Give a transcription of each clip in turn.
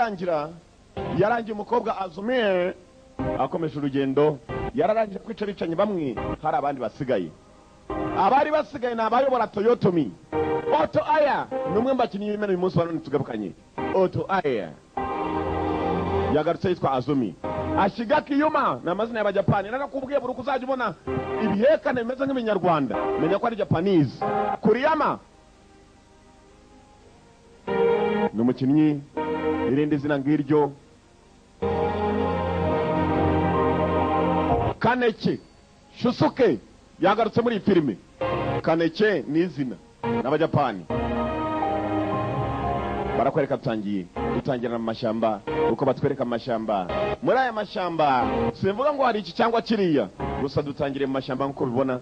birangira yarangiye umukobwa Azumiye akomeje urugendo yararangije kwica bicanye bamwe hari abandi basigaye abari basigaye nabayobora Toyotomi Oto Aya numwe mbakinyi b'imena uyu munsi banone tugabukanye Oto Aya yagarutse yitwa Azumi ashiga Kiyuma n'amazina y'abajapani narakubwiye buri kuzajya ubona ibihekane bimeze nk'ibinyarwanda menya ko ari Japanese Kuriyama n'umukinnyi irindi zina ngiryo Kaneke Shusuke yagarutse muri filime Kaneke ni izina n'abajapani barakwereka dutangira mu mashyamba uko batwereka amashyamba muri aya mashyamba simvuga ngo hari iki cyangwa kiriya gusa dutangire mu mashyamba nk'uko bibona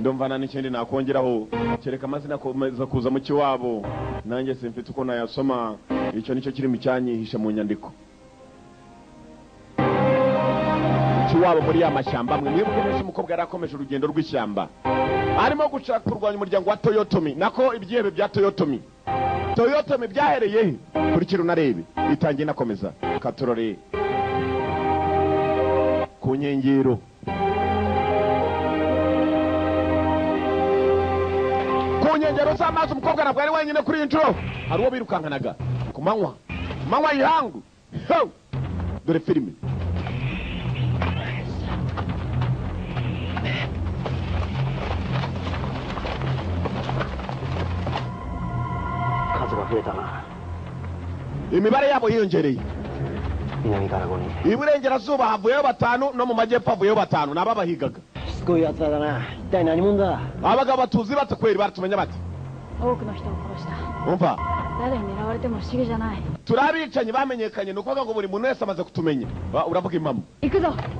ndumva n'ikindi nakongeraho kereka amazina akomeza kuza mu kiwabo nanjye simfite uko nayasoma icyo nicyo kiri mu cyanyihishe mu nyandiko kiwabo muri ya mashyamba mwe mwibuke neza umukobwa yari akomeje urugendo rw'ishyamba arimo gushaka kurwanya umuryango wa Toyotomi nako ibyihebe bya Toyotomi byahereye kuri kiro narebe itangiye nakomeza katorore ku nkengero z'amazi umukobwa nabwo ari wenyine kuri inshuro hari uwo birukankanaga ku manywa yihangu dore filime imibare yabo yiyongereye iburengerazuba havuyeho 5 no mu majyepfo havuyeho 5 naba bahigaga abagabo batuzi batakweri baratumenya bati umva turabicanye bamenyekanye nukuvuga ngo buri muntu wese amaze kutumenya uravuga impamo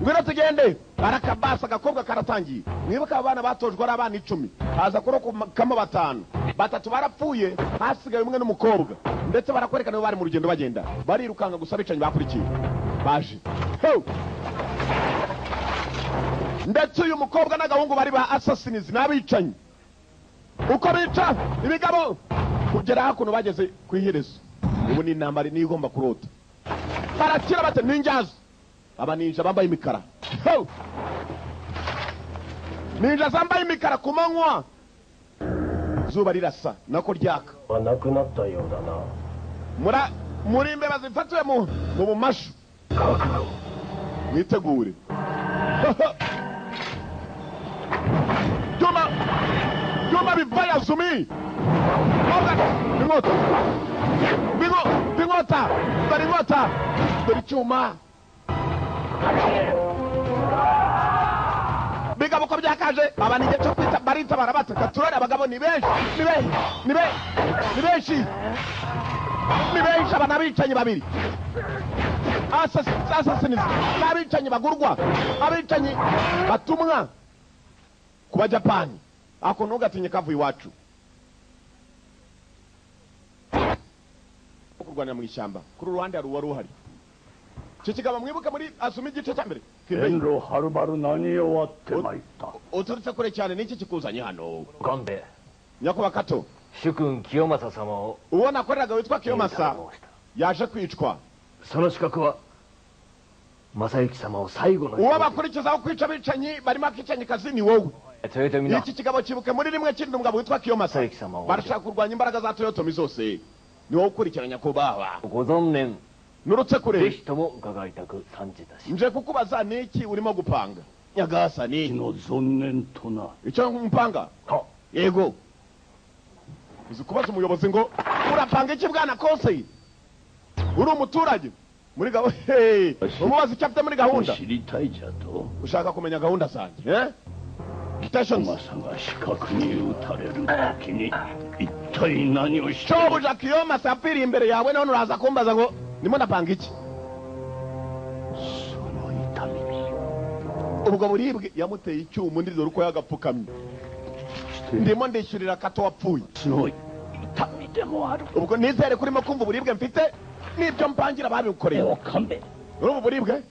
ngwino tugende barakabasa agakobwa karatangiye mwibuka abana batojwe ari abana 10 haza kurokamo 5 batatu barapfuye hasigaye umwe n'umukobwa ndetse barakwerekana bari mu rugendo bagenda barirukanga gusa bicanye bakurikiye baje ndetse uyu mukobwa n'agahungu bari ba assassins n'abicanye uko bica ibigabo kugera hakuno bageze ku iherezo ubu ni intambara ni igomba kurota barakira bate ninjazo abaninja bambaye imikara ninja zambaye imikara ku manywa zuba rirasa nako ryaka muri imbeba zifatiwe mu bumashu mwitegure Juma bivaya Azumi Bingota Dori Chuma Bigabo ko byakaje abanije cyo kwita barita barabataka turore abagabo ni benshi abana bicanye babiri assassins n'abicanye bagurwa abicanye batumwa ku bajapani ako ntugatinye kavuye iwacu kurwanira mu ishyamba kuri ruhande hari uwari uhari cyo kigaba mwibuka muri Azumi igice cya mbere Enro harubaru nani yowatte maita uturutse kure cyane niki kikuzanye hano Gambe Nyakuba Kato Shukun Kiyomasa sama uwo nakoreraga witwa Kiyomasa yaje kwicwa sono shikaku wa Masayuki sama o saigo no uwo bakurikizaho kwica bicanyi barimo akicanye kazini wowe iki kigabo kibuke muri rimwe kindi umugabo witwa Kiyomasa barashaka kurwanya imbaraga za Toyotomi zose ni wowe ukurikiranya ko baba Gozonnen nurutse kure Bishitomo ukagaitaku sanjitashi nje kukubaza niki urimo gupanga nyagasa ni Kinozonnen tona icyo mpanga yego uzi kubaza umuyobozi ngo urapanga iki bwana kose uri umuturage muri gahunda umubaza icyo afite muri gahunda ushaka kumenya gahunda zanjye shobuja Kiyomasa apfiriye imbere yawe none uraza kumbaza ngo ndimo ndapanga iki ubwo buribwe yamuteye icyuma undi dore uko yagapfukamye ndimo ndishyurira Kato wapfuye ubwo nizere kurimo kumva uburibwe mfite n'ibyo mpangira babikoreye ubu buribwe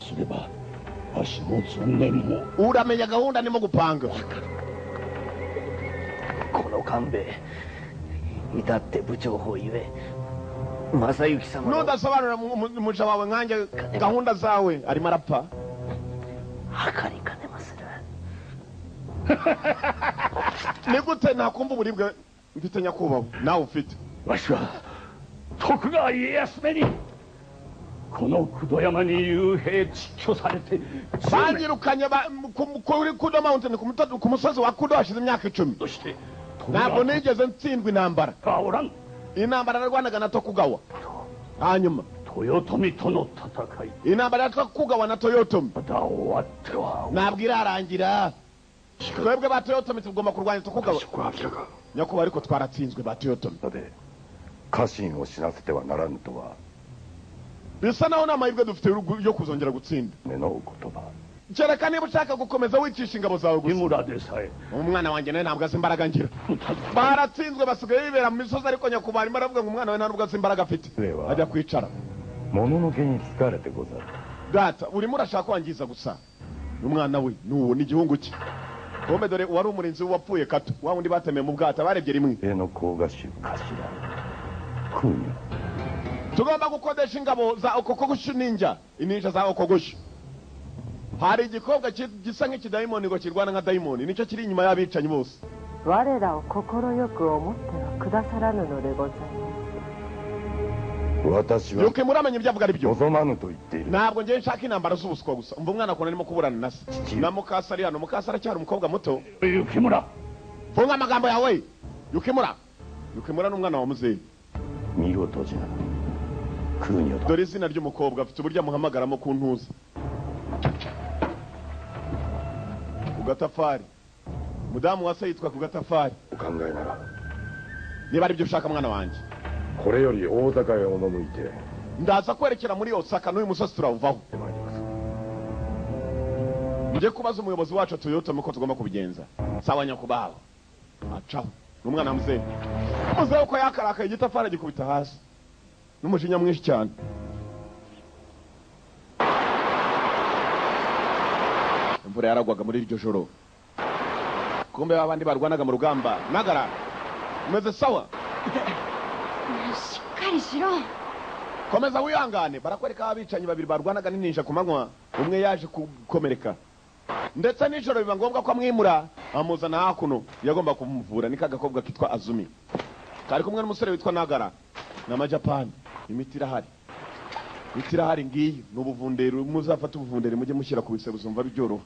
uramenya gahunda ndimo gupanga kono Kambe itatte buchou iwe 正幸様の nudasobanurira umuja wawe nkanjye gahunda zawe arimo arapfa 墓に金まする ni gute nakumva uburibwe mfite nyakubahwa nawe ufite わしは徳川家康めにこの九度山に幽閉窒居されて banyirukanye kuri kudo mountain ku musozi wa kudo hashize imyaka 10 として ntabwo nigeze ntsindwa intambara がおらん intambara narwanaga na Tokugawa hanyuma 豊臣との戦い intambara ya Tokugawa na Toyotomi まだ終わっては ntabwo irarangira twebwe ba Toyotomi tugomba kurwanya Tokugawa こは明らか nyakubahwa ariko twaratsinzwe ba Toyotomi だで家臣を死なせてはならぬとは bisa naho nta mahirwe dufite yo kuzongera gutsinda 目の言葉 kereka niba ushaka gukomeza wicisha ingabo zawe 井 gusa 村でさえ umwana wanjye nawe ntabwo azi imbaraga ngira baratsinzwe basigaye bibera mu misozi ariko nyakubahwa arimo aravuga ngo umwana we nta nubwo azi imbaraga afite ajya kwicara 物の毛に疲れてござる data urimo urashaka kwangiza gusa umwana we nuwo ni igihungu cye bombe dore wari umurinzi wapfuye kato wa wundi batemeye mu bwato barebye rimwe 絵の甲賀衆頭空女 tugomba gukodesha ingabo za okokogushu ninja ininja za okogushu hari igikobwa gisa nk'ikidayimoni ngo kirwana nka dayimoni nicyo kiri inyuma y'abicanyi bose 我らを心よく思ってはくださらぬのでございます 私は yuke muramenya ibyo avuga ari byo 望まぬと言っている ntabwo ngiye nshaka intambara z'ubuswa gusa umva umwana akunda arimo kuburana na se na mukasari hano mukasari acyari umukobwa muto 雪村 funga amagambo yawe yukimura yukimura n'umwana wa muzeyi 見事じゃ空女だ dore izina ry'umukobwa afite uburyo amuhamagaramo ku ntuza ku gatafari mudamu wa se yitwa ku gatafari お考えなら niba ari byo ushaka mwana wanjye これより大坂へ赴いて ndaza kwerekera muri Osaka n'uyu musozi turawuvaho 参ります njye kubaza umuyobozi wacu Toyota ko tugomba kubigenza sawa nyakubahwa acaho n'umwana muzeyi muzeyi uko yakarakaye igitafari agikubita hasi n'umujinya mwinshi cyane imvura yaragwaga muri iryo joro kumbe abandi barwanaga mu rugamba nagara umeze sawa しっかりしろ komeza wihangane barakwereka abicanyi babiri barwanaga n'ininja ku manywa umwe yaje gukomereka ndetse nijoro biba ngombwa ko amwimura amuzana hakuno yagomba kumuvura ni kagakobwa kitwa Azumi kari kumwe n'umusore witwa Nagara n'amajapani imiti irahari ngiyi n'ubuvunderi muzafata ubuvunderi mujye mushyira ku bisebe uzumva byoroha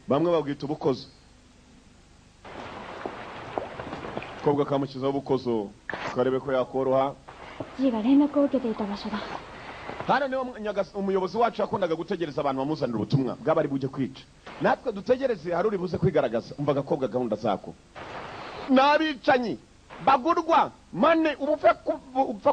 bamwe babwita ubukozo kobwa kamukizaho ubukozo karebe ko yakoroha G が連絡を受けていた場所だ hano niho umuyobozi wacu yakundaga gutegereza abantu bamuzanira ubutumwa bw'abari bujye kwica natwe dutegereze hari uri buze kwigaragaza umva agakobwa gahunda zako n'abicanyi bagurwa mane upfa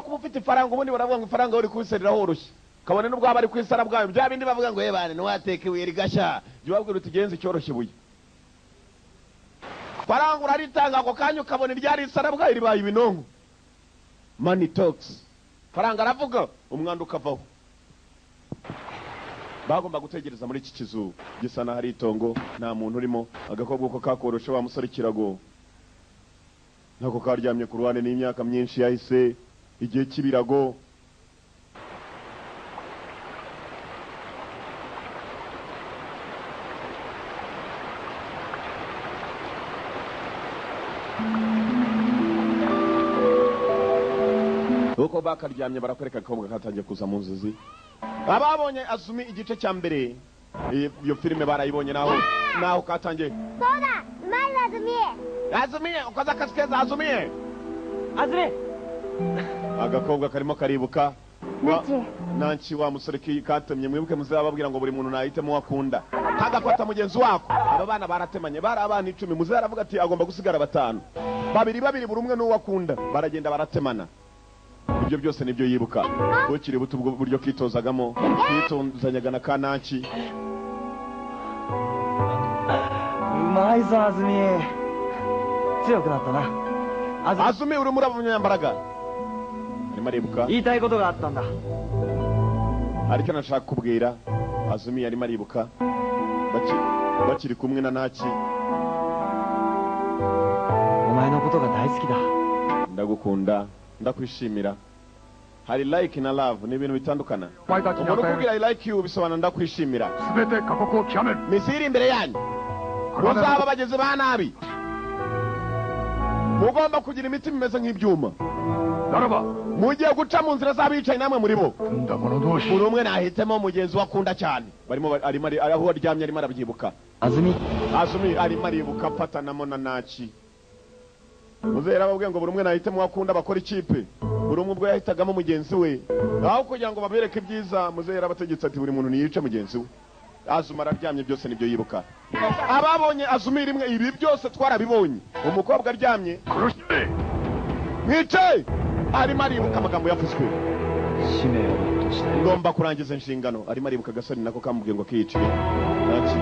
kuba ufite ifaranga ubundi baravuga ngo ifaranga uri kubiserera horoshye kabone n'ubwo bari kwisara bwayo bya bindi bavuga ngo yebane ntiwateke ibuye rigashya jya ubabwira uti genza icyoroshye ibuye faranga uraritanga ako kanya ukabona iryari isara bwayo ribaye ibinonko money talks faranga aravuga umwanda ukavaho bagomba gutegereza muri iki kizu gisa na hari itongo nta muntu urimo agakobwa ko kakoroshe wa musore kirago nako karyamye ku ruhande n'imyaka myinshi yahise igihe cy'ibirago uko bakaryamye barakwereka akabwa katangiye kuza mu nzozi ababonye Azumi igice cya mbere iyo filime barayibonye naho katangiye そうだうまいわズミ Azumi ukoze akazi keza Azumi あずれ agakobwa karimo karibuka Nachi nanci wa musore katemye mwibuke muzababwira ngo buri muntu nahitemo wakunda kagafata mugenzi wako aba bana baratemanye bari abana 10 muze aravuga ati agomba gusigara batanu babiri buri umwe n'uwakunda baragenda baratemana ibyo byose nibyo yibuka ukiri buto ubwo buryo kitozagamo kitozanyaga na kananci うまいぞあずみ強くなったなあず Azumi uri muri abanyambaraga arimo aribuka 言いたいことがあったんだ ariko nashaka kubwira Azumi yarimo aribuka bakiri kumwe na Nachi お前のことが大好きだ ndagukunda ndakwishimira hari like na love ni ibintu bitandukana. お前たちに umuntu 与え ukubwira る I like you bisobanura ndakwishimira. 全て過酷を極める misiri imbere yanyu muzaba abagizi ba nabi, mugomba kugira imitima imeze nk'ibyuma, ならば mugiye guca mu nzira z'abicaye namwe muri bo. 組んだ者同士 buri umwe nahitemo mugenzi we akunda cyane. Aho aryamye arimo arabyibuka. あずみ Azumi arimo aribuka afatanamo na Nachi. Muzehe arababwiye ngo buri umwe nahitemo akunda bakora ikipe. Buri umwe ubwo yahitagamo mugenzi we. Aho kugira ngo babereke ibyiza, muzehe arabategetse ati buri muntu niyice mugenzi we. Azumi araryamye byose nibyo yibuka. Ababonye Azumi rimwe ibi byose twarabibonye. Umukobwa aryamye. 殺して Mwice! Arimo aribuka amagambo yavuzwe. 使命を全うしたい Ngomba kurangiza inshingano. Arimo aribuka agasani nako kamubwiye ngo kiyicire. Nachi.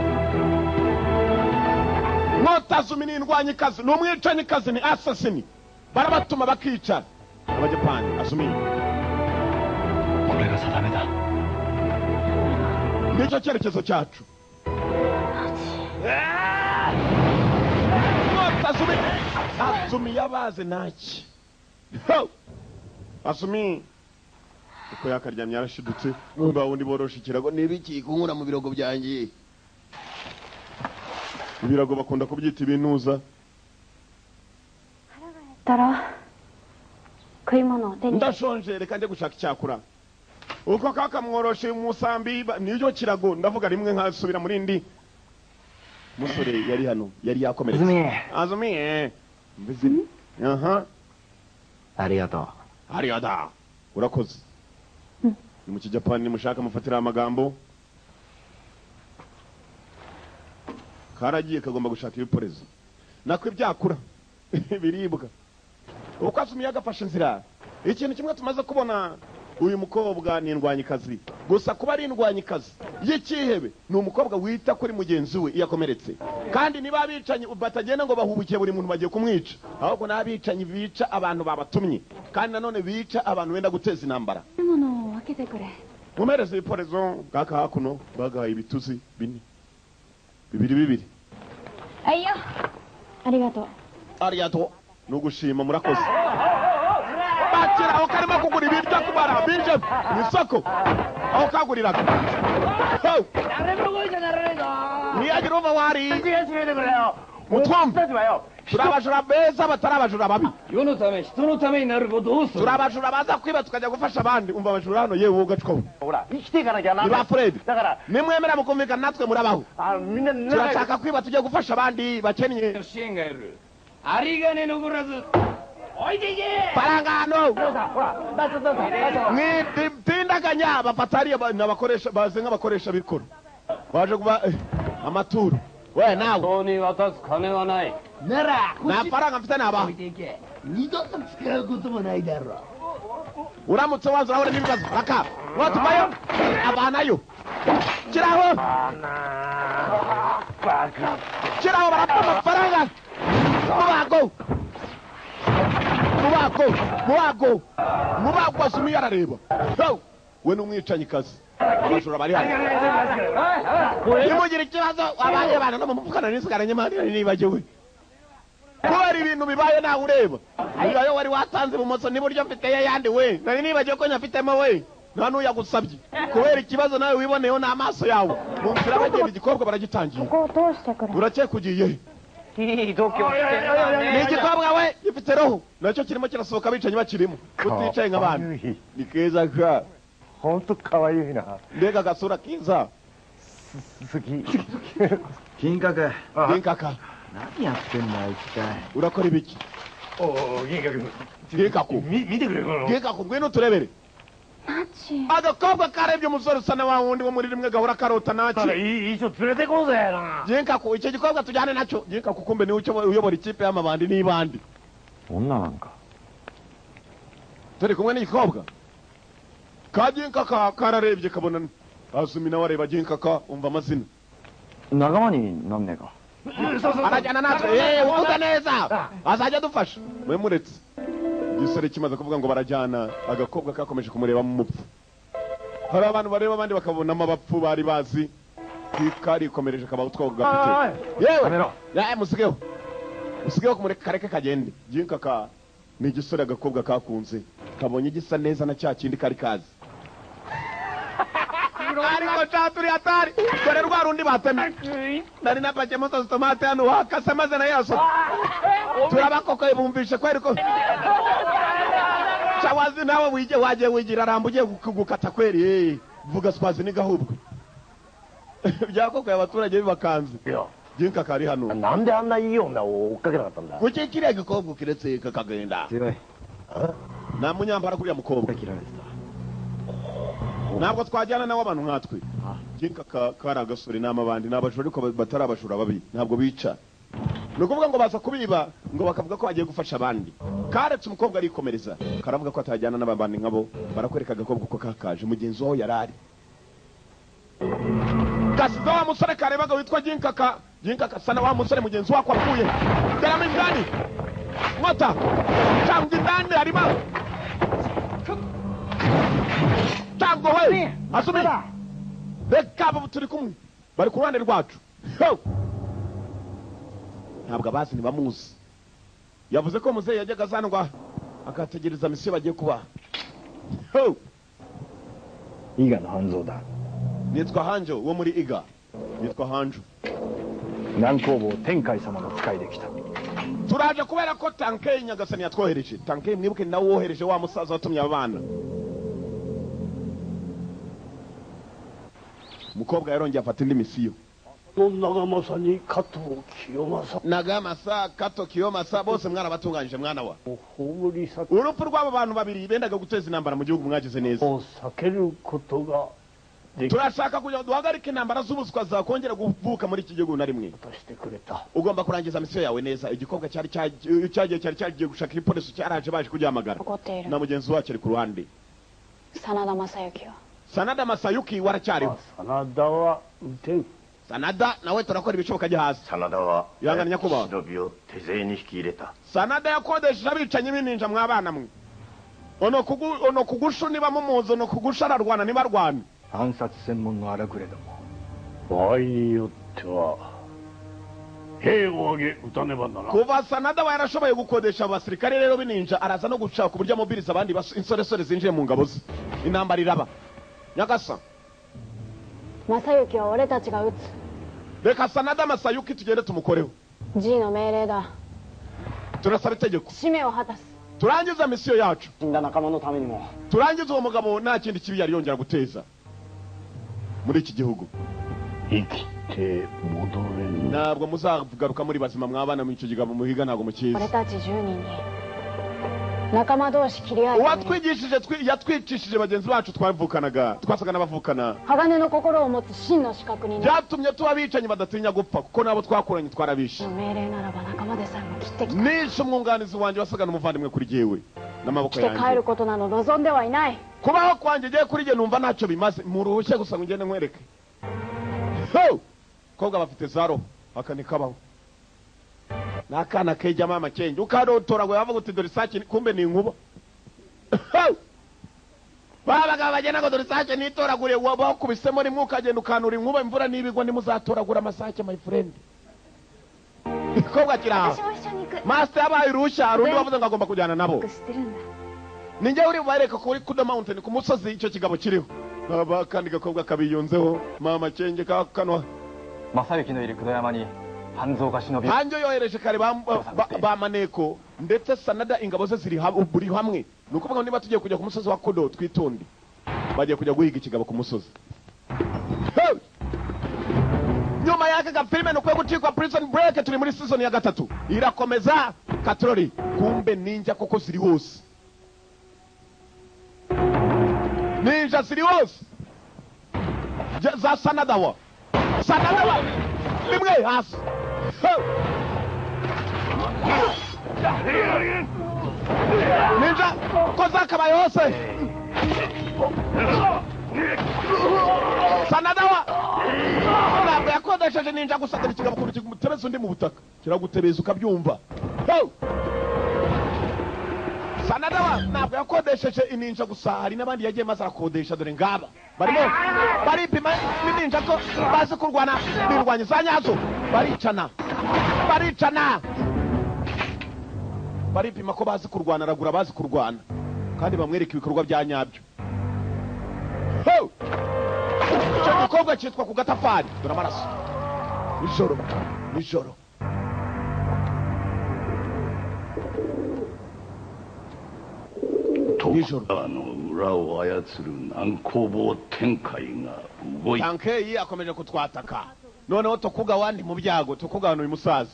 Azumi ni indwanyikazi, ni umwicanyikazi, ni assassin. Barabatuma bakica abajapani. Azumi これが定めだ nicyo cyerekezo cyacu. Azumi yabaze Nachi. Azumi uko yakaryamye yarashidutse, numva wundi borosha ikirago, nibiki kunkura mu birogo byanjye. Ibirago bakunda kubyita ibinuza. たら食い物を手に Ndashonje reka njye gushaka icyakura. Uko kakamworoshe umusambi niyo kirago, ndavuga rimwe nkasubira muri ndi. Musore yari hano, yari yakomeretse. Azumi mbizi. Aha. ありがとう Ariada. Urakoze. Ni mu kijapani mushaka mufatira amagambo. Karagiye kagomba gushaka ibiporezo. Nako ibyakura biribwa. Uko Azumi yagafashe inzira. Ikintu kimwe tumaze kubona, uyu mukobwa ni indwanyikazi. Gusa kuba ari indwanyikazi y'ikihebe, ni umukobwa wita kuri mugenzi we yakomeretse. Kandi niba abicanyi batagenda ngo bahubukiye buri muntu bagiye kumwica, ahubwo n'abicanyi bica abantu babatumye, kandi nanone bica abantu benda guteza intambara. 物を分けてくれ Mumereze ibiporezo ngaka hakuno bagahaye ibituzi bine. Bibiri. はいよありがとう Ariato nugushima murakoze. Bakira aho karimo kugura ibiryo kubara bije mu isoko. Aho kaguriraga. Niyagira uva wari. Mutwumve. Turabajura beza batarabajura babi. 世のため人のためになることをどうする Turabajura baza kwiba tukajya gufasha abandi. Umva abajura hano yewe ugacwa. ほら生きていかなきゃな Niba Fred. だから Nimwemera mukumvikana natwe murabaho. みんな Turashaka kwiba tujye gufasha abandi bakennye. 支援がいる有り金残らず置いていけ Parangano. ほらだちょっと Mwitindaganya bapatari n'abakoresha baze nk'abakoresha bikoro. Baje kuba amaturu. We nawe 人に渡す金はない nta faranga mfite nabaho. 二度と使うこともないだろう。 Uramutse waza urahura n'ibibazo raka watumayo abanayo. Kiraho barapfa amafaranga. Mubago Azumi yarareba. We n'umwicanyikazi. Abajura bari hano. Nimugira ikibazo abanye bana no mumukana nisigaranye mani nibagiwe. Kubera ibintu bibaye nawe ureba. Ayo wari watanze bumoso niburyo mfite yandi we. Nari nibagiwe ko nyafitemo we. Nta n'uyagusabye. Kubera ikibazo nawe wiboneyeho n'amaso yawe. Mu nzira bagenda igikobwa baragitangiye. ここを通してくれ Urakekugiye. いい度胸して Ni igikobwa we gifite roho. Nacyo kirimo kirasohoka bicanyi bakirimo. Uticaye nk'abandi. Ni keza ka. 本当可愛いな Mbega agasura kiza. 好き金閣 Ginkaka. 何やってんだ一体 Urakora ibiki? おお銀閣 Ginkaku. 見てくれこの Ginkaku ngwino turebere. ナチ Agakobwa karebye umusore usa na wa wundi wo muri rimwe gahora karota ただ Nachi. いい人連れてこうぜな Ginkaku icyo gikobwa tujyane nacyo. Ginkaku kumbe niwe uyobora ikipe y'amabandi n'ibandi. 女なんか Turi kumwe n'igikobwa. Ka Ginkaka kararebye kabona Azumi nawe areba Ginkaka umva amazina. 仲間になんねえか Arajyana natwe. Uvuga neza. Azajya adufasha. We muretse. Igisore kimaze kuvuga ngo barajyana, agakobwa kakomeje kumureba mu mupfu. Hari abantu bareba abandi bakabonamo abapfu bari bazi. Karikomereje kaba utwo gafite. Yewe musigeho kumureka kareke kagende. Ginkaka ni igisore agakobwa kakunze. kabonye gisa neza na cya kindi kari kazi ariko caturi atari dore rwa rundi batemye nari napakemo za tomate hano wakase maze na yaso turabakoko bumvishe kweri ko chawazi nawe waje wigira rambuye gukata kweri vuga spazi ni gahubwo byakoko y'abaturage bibakanze jinka kari hano nande anna yiyona ukagera katanda kuki kiriya gikobwa kiretse kakagenda na munyambara kuriya mukobwa ntabwo twajyana nawe abantu nkatwe jinka kari agasore n'amabandi n'abajura ariko batari abajura babi ntabwo bica ni ukuvuga ngo baza kubiba ngo bakavuga ko bagiye gufasha abandi karetse umukobwa arikomereza karavuga ko atajyana n'abandi nkabo barakwereka agakobwa ko kakaje mugenzi waho yarari gasiza wa musore karebaga witwa jinka sana wa musore mugenzi wako apfuye teramo indani mota cyangwa indani harimo tango we asumi reka abo turi kumwe bari ku ruhande rwacu ntabwo abazi ntibamuzi yavuze ko muzehe yajyaga azanwa akategereza misiyo bagiye kuba iga no hanzo da nitwa hanjo wo muri iga nitwa hanjo nankobo tenkai sama no tsukai de kita turaje kubera ko Tankei Nyagasani yatwohereje Tankei mwibuke nawe wohereje wa musaza watumye abana mukobwa yarongeye afata indi misiyo Nagamasa ni Kato Kiyomasa bose mwana batunganyije mwana wa uhurisa urupfu rw'abo bantu babiri bendaga guteza intambara mu gihugu mwagize neza sakeru kotoga turashaka kugira duhagarike intambara z'ubuswa zakongera kuvuka muri iki gihugu na rimwe ugomba kurangiza misiyo yawe neza igikobwa cyari cyagiye gushaka ipolisi cyaraje baje kugihamagara na mugenzi wacu ari ku ruhande Sanada Masayuki waracyariho Sanada nawe turakora ibishoboka ajya hasi Sanada wa yangana nyakuba shinobi tezeye ni hikireta Sanada yakodesheje abicanyi bininja mwabana mwe ono kugushu niba mumuzo no kugushararwana niba rwana ansatsu senmon no arakure da mo ni yotte wa heiwoge utaneba ndana kuva Sanada yarashoboye gukodesha abasirikare rero bininja araza no gushaka uburyo amubiriza abandi insoresore zinjiye mu ngabo ze intambara iraba Nyagasa Masayuki wa ore tachi ga utsu reka Sanada Masayuki tugende tumukoreho G no meirei da turasaba itegeko shime wo hatasu turangiza misiyo yacu Inda nakama no tame ni mo turangiza uwo mugabo nta kindi kibi yari yongera guteza muri iki gihugu ikite modore ntabwo muzagaruka muri bazima mwabana mu icyo gigabo muhiga ntabwo mukiza ore tachi 10人に仲間同士切り合いuwatwigishije yatwicishije bagenzi bacu twavukanaga twasaga n'abavukana Hagane no kokoroを持つ真の資格になbyatumye tuba bicanyi badatinya gupfa kuko nabo twakuranye twarabishe 命令ならば仲間でさえも切ってきた nishe umwunganizi wanjye wasaga n'umuvandimwe kuri jyewe n'amaboko 来て帰る yanjye ことなど望んではいない kubaho kwanjye giye kuri jye numva ntacyo bimaze muruhushye gusa ngo ngende nkwereke kobwa bafite zaro aka nikabaho nakana keja mama cenge ukadotora ngo yavuga uti dore sake kumbe ni inkuba babaga bagena ngo dore sake nitoragure bakubisemo rimwe ukagenda ukanura inkuba imvura nibigwa nimuzatoragura amasake my friend kobwa kiraho master yabaye rusha rundi wavuze ngo agomba kujyana nabo ninjye uri bareka kuri kuda mountain ku musozi icyo kigabo kiriho kandi gakobwa kabiyunzeho mama cenge kanwa Masayuki no iri Kudoyama ni Hanzo ga shinobi hanjo yohereje kare ba maneko ndetse Sanada ingabo ze ziri buri hamwe nukuvuga niba tugiye kujya ku musozi wa Kodo twitonde bagiye kujya guhiga ikigabo ku musozi nyuma yake ga filime no kwe gutikwa Prison Break turi muri season ya 3 irakomeza katroli kumbe ninja koko ziri hose ninja ziri hose za Sanada wa limwe hasi ninja koza kabaye hose Sanada wa ntabwo yakodesheje ninja gusa ikigabo ku gutebeza undi mu butaka kiragutebeza ukabyumva Sanada wa ntabwo yakodesheje ininja gusa hari n'abandi yagiye maze arakodesha dore ngaba barimo baripima ninja ko bazi kurwana birwanya za nyazo baricana baripima ko bazi kurwana aragura bazi kurwana kandi bamwereka ibikorwa bya nyabyo. Icyo gikobwa cyitwa ku gatafari. Dore amaraso. Nijoro. Tankei akomeje kutwataka. Noneho Tokugawa ndi mu byago. Tokugawa uyu musaza.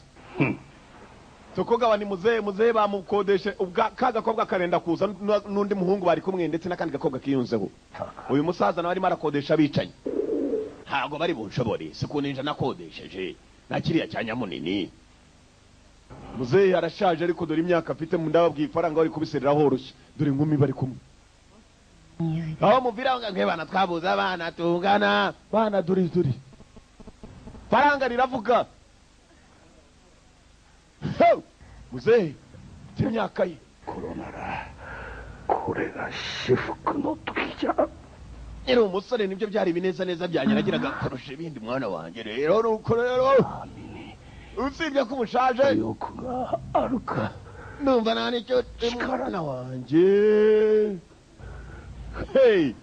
Tokugawa ni muzehe bamukodeshe ka gakobwa karenda kuza n'undi muhungu bari kumwe ndetse n'akandi gakobwa kiyunzeho. Uyu musaza nawe arimo arakodesha bicanye. Ntago bari bunshobore sikuninja nakodesheje nakiriya cyanya munini. Muzehe arashaje ariko dore imyaka afite mu ndababwiye ifaranga bari kubiserera horoshye. Dore inkumi bari kumwe. Aho muvira nk'abana twabuze abana tungana bana duri faranga riravuga. Muzehe imyaka ye koronara korega shifuku no tukija. Ero umusore nibyo byari bineza byanyaragiraga koroshe ibindi mwana wanjye rero nuko rero usibye ko umushaje yokuga aruka numva nani cyo mwana wanjye. Hey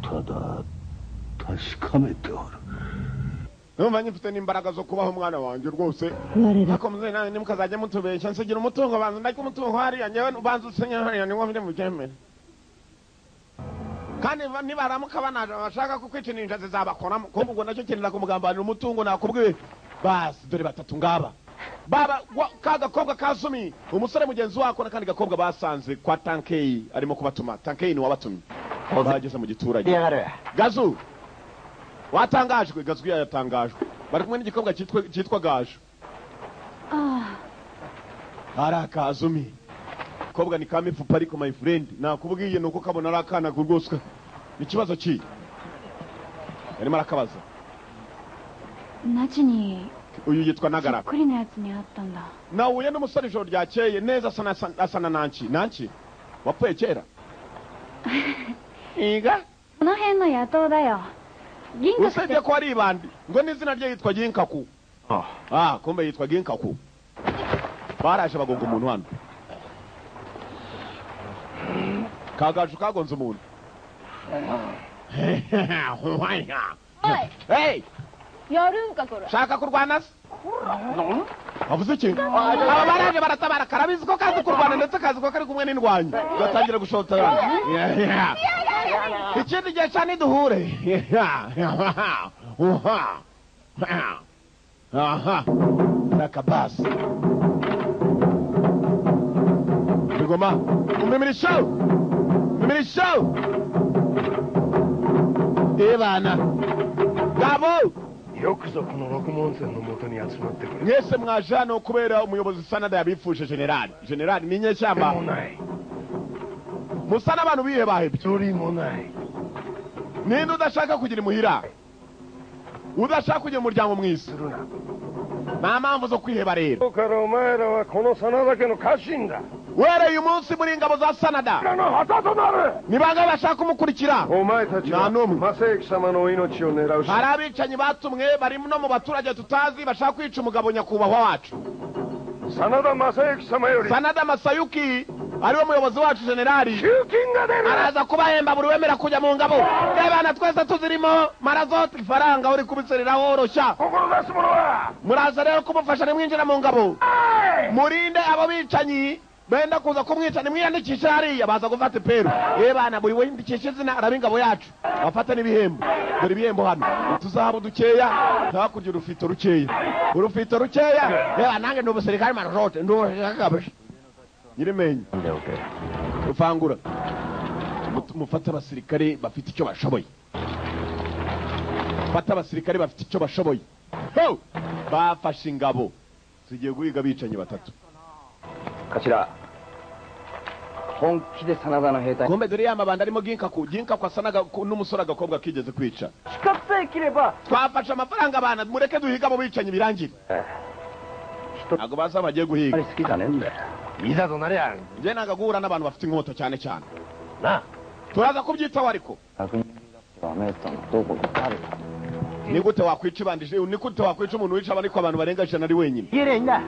tada tashikamete ora. Numva nyifite n'imbaraga zo kubaho mwana wanjye rwose. Ako muzee nani nimukazajya mutubeshya nsigira umutungo banza ndaki umutungo hariya nyewe ubanza usenya hariya ni ngombe mu cyemere. Kandi nibaramuka banaje bashaka kukwica injazi zabakoramo kumva ngo nacyo kinira kumugambanira umutungo nakubwiwe. Basi dore batatu ngaba. Baba ka gakobwa kasumi umusore mugenzi wako na kandi gakobwa basanze kwa Tankei arimo kubatuma. Tankei ni wabatumye. Bageze mu giturage. Gazu watangajwe. Gazu yatangajwe bari kumwe n'igikobwa cyitwa Gaju. Arakazumi kobwa ni kamifupa ariko my friend nakubwiye nuko kabona arakana gurgoswa ikibazo ki arimo arakabaza. Nachi uyu yitwa Nagara kuri natsi ni hatanda. Nahuye n'umusore ijoro ryakeye neza asana nanchi wapfuye kera. Iga no heno yato da yo. Usibye ko ari ibandi ngo n'izina rye yitwa Ginkaku. Kumbe yitwa Ginkaku. Baraje bagonga umuntu hano. Kagaju kagonze umuntu. Hey! Yoruka kora. Shaka kurwana se? Avuze iki? Aba baraje baratabara karabizi ko kazi kurwana ndetse kazi ko kari kumwe n'indwanyi. Gatangira gushotana. Ikindi gihe cyane duhure. Nakabasi. Bigoma. Mimirisho. Ebana. Gabo. Yokuzo kuno rokumonsen no moto ni yatsumate kure. Mwese mwaje hano kubera umuyobozi Sanada yabifuje general ni nyeshyamba. Musa n'abantu bihe bahebye. Turi monai. Ninde udashaka kugira imuhira? Udashaka kugira umuryango mwiza? Nta mpamvu zo kwiheba rero. Ukaromera wa kono Sanada ke no kashinda. Were uyu munsi muri ingabo za Sanada. Ni banga bashaka kumukurikira. Hari abicanyi batumwe bari no mu baturage tutazi bashaka kwica umugabo nyakubahwa wacu. Sanada Masayuki ariwe muyobozi wacu generali. Araza kubahemba buri wemera kujya mu ngabo. Ebana twese tuzirimo marazoti ifaranga uri kubiserera horoshya. Muraza rero kumufasha nimwinjira mu ngabo. Murinde abo bicanyi benda kuza kumwica nimwiyandikisha hariya baza gufata peru. Ebana buri windikisha izina arabingabo yacu bafata n'ibihembo. Dore ibihembo hano tuzahabo dukeya ntakurya urufito rukeya. Eba nange ndo busirikare marote ndo kabasha nyirimenye ufangura mufata abasirikare bafite icyo bashoboye. Fata abasirikare bafite icyo bashoboye. Bafashe ingabo zigiye guhiga bicanyi batatu. Kachira honki de Sanada no heita. Kombe dore yamabanda arimo Ginkaku asanaga n'umusore agakobwa kigeze kwica. Shikatse kireba. Twafashe amafaranga abana mureke duhiga abo bicanyi birangire. Ntago baza bagiye guhiga. Ari sikita nende. Iza zo nare yange. Je nagagura n'abantu bafite inkoto cyane. Turaza kubyitaho ariko. Ni gute wakwica bandije? Ni gute wakwica umuntu wica ariko abantu barenga 100 ari wenyine? Yirenda.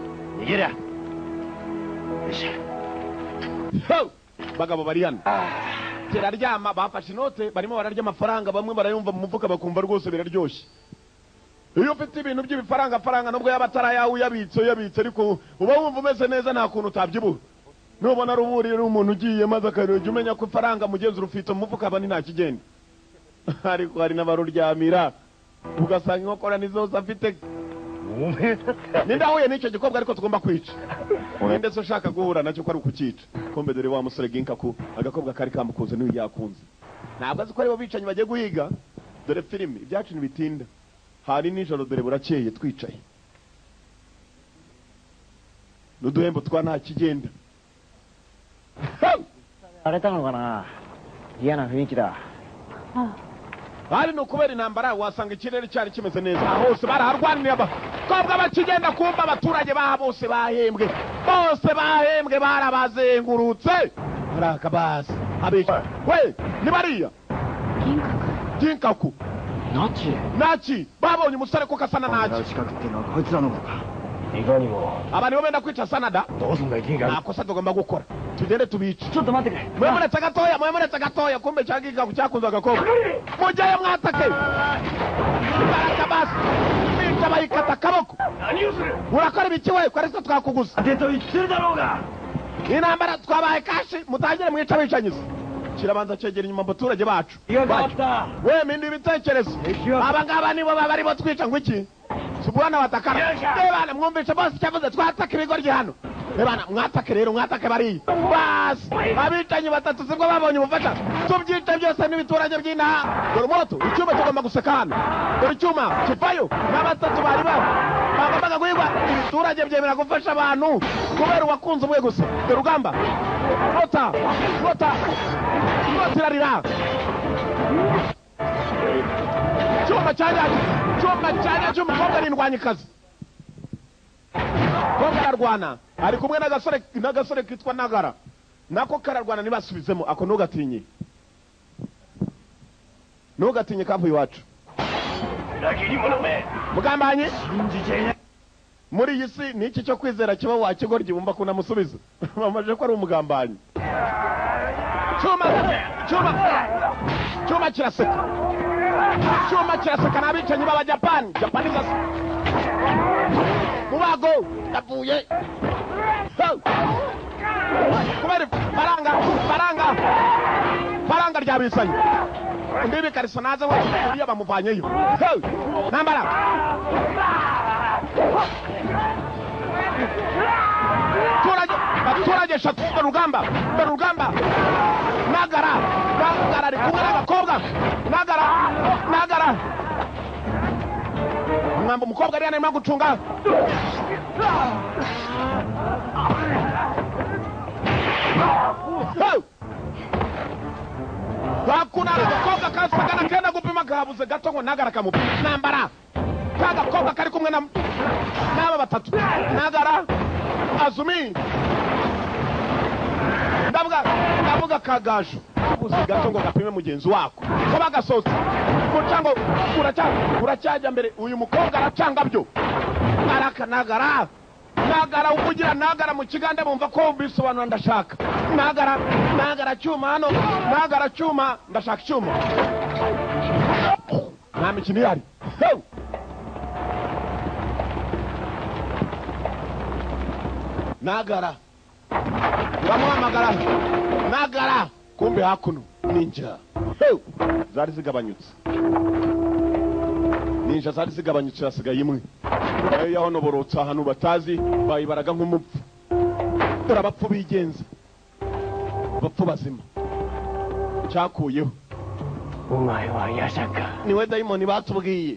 bagabo bari hano teraryama bafashe inote barimo bararya amafaranga bamwe barayumva mu mufuka bakumva rwose biraryoshye iyo ufite ibintu by'ibifaranga nubwo yaba atarayawe uyabitse ariko uba wumva umeze neza nta kuntu utabyibuha nubona ruburiye n'umuntu ugiye maze akarujya umenya ko ifaranga mugenzi urufite mu mufuka aba nta kigenda ariko hari n'abaruryamira ugasanga inkokora nizose afite nindahuye n'icyo gikobwa ariko tugomba kwica ninde se ushaka guhura nacyo ko ari ukukica kombe dore wa musore ginkaku agakobwa kari kamukunze niwe yakunze ntabwo azi ko aribo bicanyi bagiye guhiga dore filime ibyacu ntibitinda hari nijoro dore burakeye twicaye n'uduhembo twa nta kigenda 荒れたのかな嫌な雰囲気だ hari no kubera intambara wasanga ikirere cyari kimeze neza hose baraharwanira abakobwa bakigenda kumva abaturage baha bose bahembwe barabazengurutse barakabasi abisha we ni bariya ginkaku nachi babonye umusore ko kasana nachi abantu bo benda kwica sanada nakosa tugomba gukora tugende tubice mwemuretse gatoya kumbe cya ginkaku cyakunze agakobwa mujaye mwatake barakabasi bica bayikata akaboko urakora ibiki we ko ariko twakuguza intambara twabaye kashi mutangire mwica bicanyiza kirabanza cyegera inyuma abaturage bacu we mindi ibitekerezo abangaba nibo barimo twica ngo iki subwana watakana bana mwumvishe bose cyavuze twataka ibigoryi hano bana mwatake rero mwatake bari bas abicanyi batatu sibwo babonye ubufasha tubyita byose n'ibiturage by'inaha dore moto icyuma kigomba gusekana dore icyuma kivayo n'abatatu bari bagombaga guhigwa ibiturage byemera gufasha abantu kubera uwakunze umwe gusa dore rugamba rota irarira cyuma cyanya cy'umukobwa n'indwanyikazi koga ararwana ari kumwe n'agasore kitwa Nagara nako kararwana nibasubizemo ako ntugatinye kavuye iwacu mugambanye muri iyi si ni iki cyo kwizera kiba wakigoryi wumva ko namusubiza bamaje ko ari umugambanyi cyuma kiraseka n'abicanyi b'abajapani japaniza mubago yavuye kubera faranga ryabisanye undi bikariso naze we uriya bamuvanyeyo nambara abaturage eshatu rugamba Nagara ari kumwe n'abakobwa Nagara mwamba umukobwa ari arimo gucunga bakuna agakobwa kasagana kenda gupima kabuze gato ngo Nagara kamupima nambara kagakobwa kari kumwe n'aba batatu Nagara Azumi ndavuga kagaju kabuze gato ngo gapime mugenzi wako ko bagasotse kucango uracyajya mbere uyu mukobwa aracanga byo araka Nagara uvugira Nagara mu kigande bumva ko bisobanura ndashaka Nagara cyuma hano Nagara cyuma ndashaka cyuma nta mikino ihari Nagara uramuhamagara Nagara kumbe hakuno ninja zari zigabanyutse hasigaye imwe nayo yahonoborotse ahantu batazi bayibaraga nk'umupfu dore abapfu bigenza abapfu bazima cyakuyeho umaye wayashaka niwe dayimoni batubwiye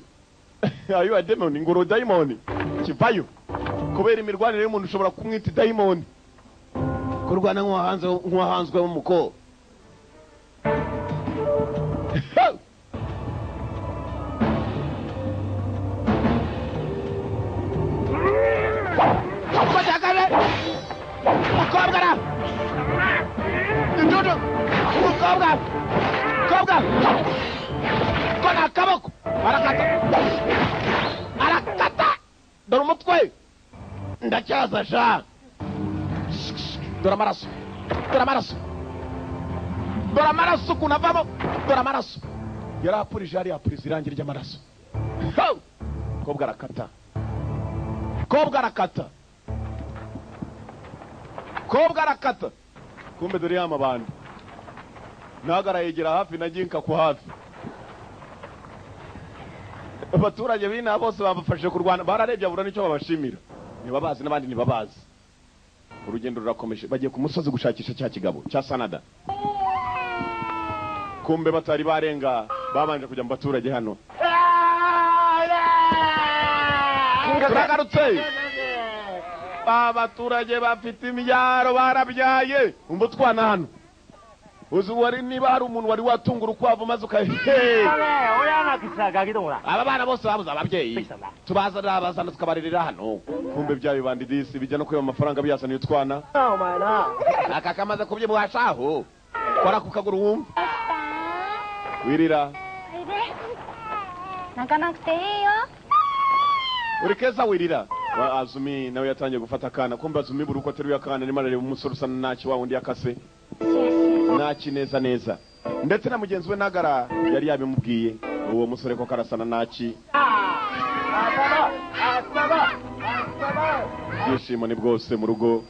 ayo dayimoni ngoro dayimoni kivayo kubera imirwanire y'umuntu ushobora kumwita dayimoni kurwana nk'uwahanzwe w'umuko umukobwa kona akaboko arakata dore umutwe ndacyaza sha dore amaraso dore amaraso dore amaraso kunavamo dore amaraso yarapurije hariya apuriza irangi ry'amaraso kobwa arakata kobwa arakata kobwa arakata kumbe dore ya mabandi nagara yegera hafi na jinka ku hafi abaturage b'ina bose babafashe kurwana bararebye abura nicyo babashimira nibabazi n'abandi nibabazi urugendo rurakomeje bagiye ku musozi gushakisha cya kigabo cya Sanada kumbe batari barenga babanje kujya mu baturage hano turagarutse abaturage bafite imyaro barabyaye umbutwana hano uzi wari niba hari umuntu wari watunga urukwavu maze aba bana bose babuze ababyeyi tubazana tukabaririra hano kumbe bya bibandi disi bijya no kwiba amafaranga biyazaniye utwana aka kamaze kubyibwashaho kora ku kaguru wumva wirira uri keza wirira Azumi nawe yatangiye gufata akana kumbe Azumi buri uko ateruye akana nima areba umusore usa naki wa wundi yakase naki neza neza ndetse na mugenzi we Nagara yari yabimubwiye uwo musore ko karasana naki yishimo ni bwose mu rugo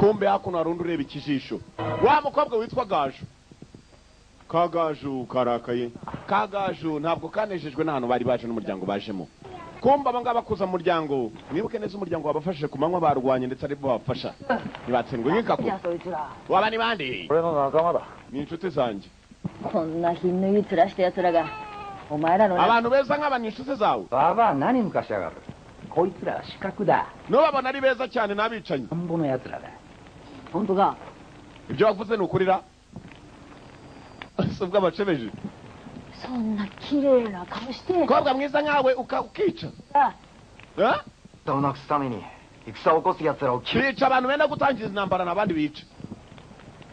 kumbe hakuno harundi ureba ikijisho wa mukobwa witwa Gaju Kagaju karakaye Kagaju ntabwo kanejejwe n'ahantu bari baje n'umuryango bajemo kumba abangaba kuza mu muryango mwibuke neza umuryango wabafashije ku manywa barwanye ndetse ari bo babafasha ntibatsindwe nk'ikaku waba ni bande ni inshuti zanjye abantu beza nk'aba ni inshuti zawe baba nani mukashagara koitira shikakuda nubabona ari beza cyane n'abicanyi mbono yatsura da honto ibyo wavuze ni ukurira subwa bacebeje sonna kirei na kao shite kobwa mwiza nkawe ukica unakusu tame ni ikusa okosu yatsura bica abantu benda gutangiza intambara n'abandi bica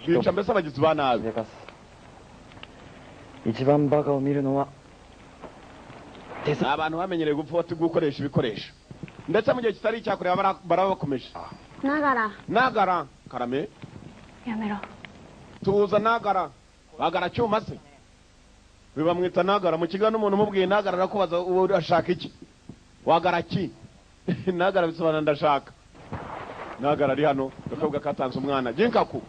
bica mbese abagizi ba nabi ichiban baka o miru no wa abantu bamenyereye gukoresha ibikoresho ndetse mu gihe kitari icyakorewe barabakomeje Nagara karame yamero tuza Nagara bagara cyuma se bibamwita Nagara mu kigo n'umuntu umubwiye Nagara arakubaza uwo urashaka iki wagara ki Nagara bisobanura ndashaka Nagara ari hano bakobwa katanze umwana jinkaku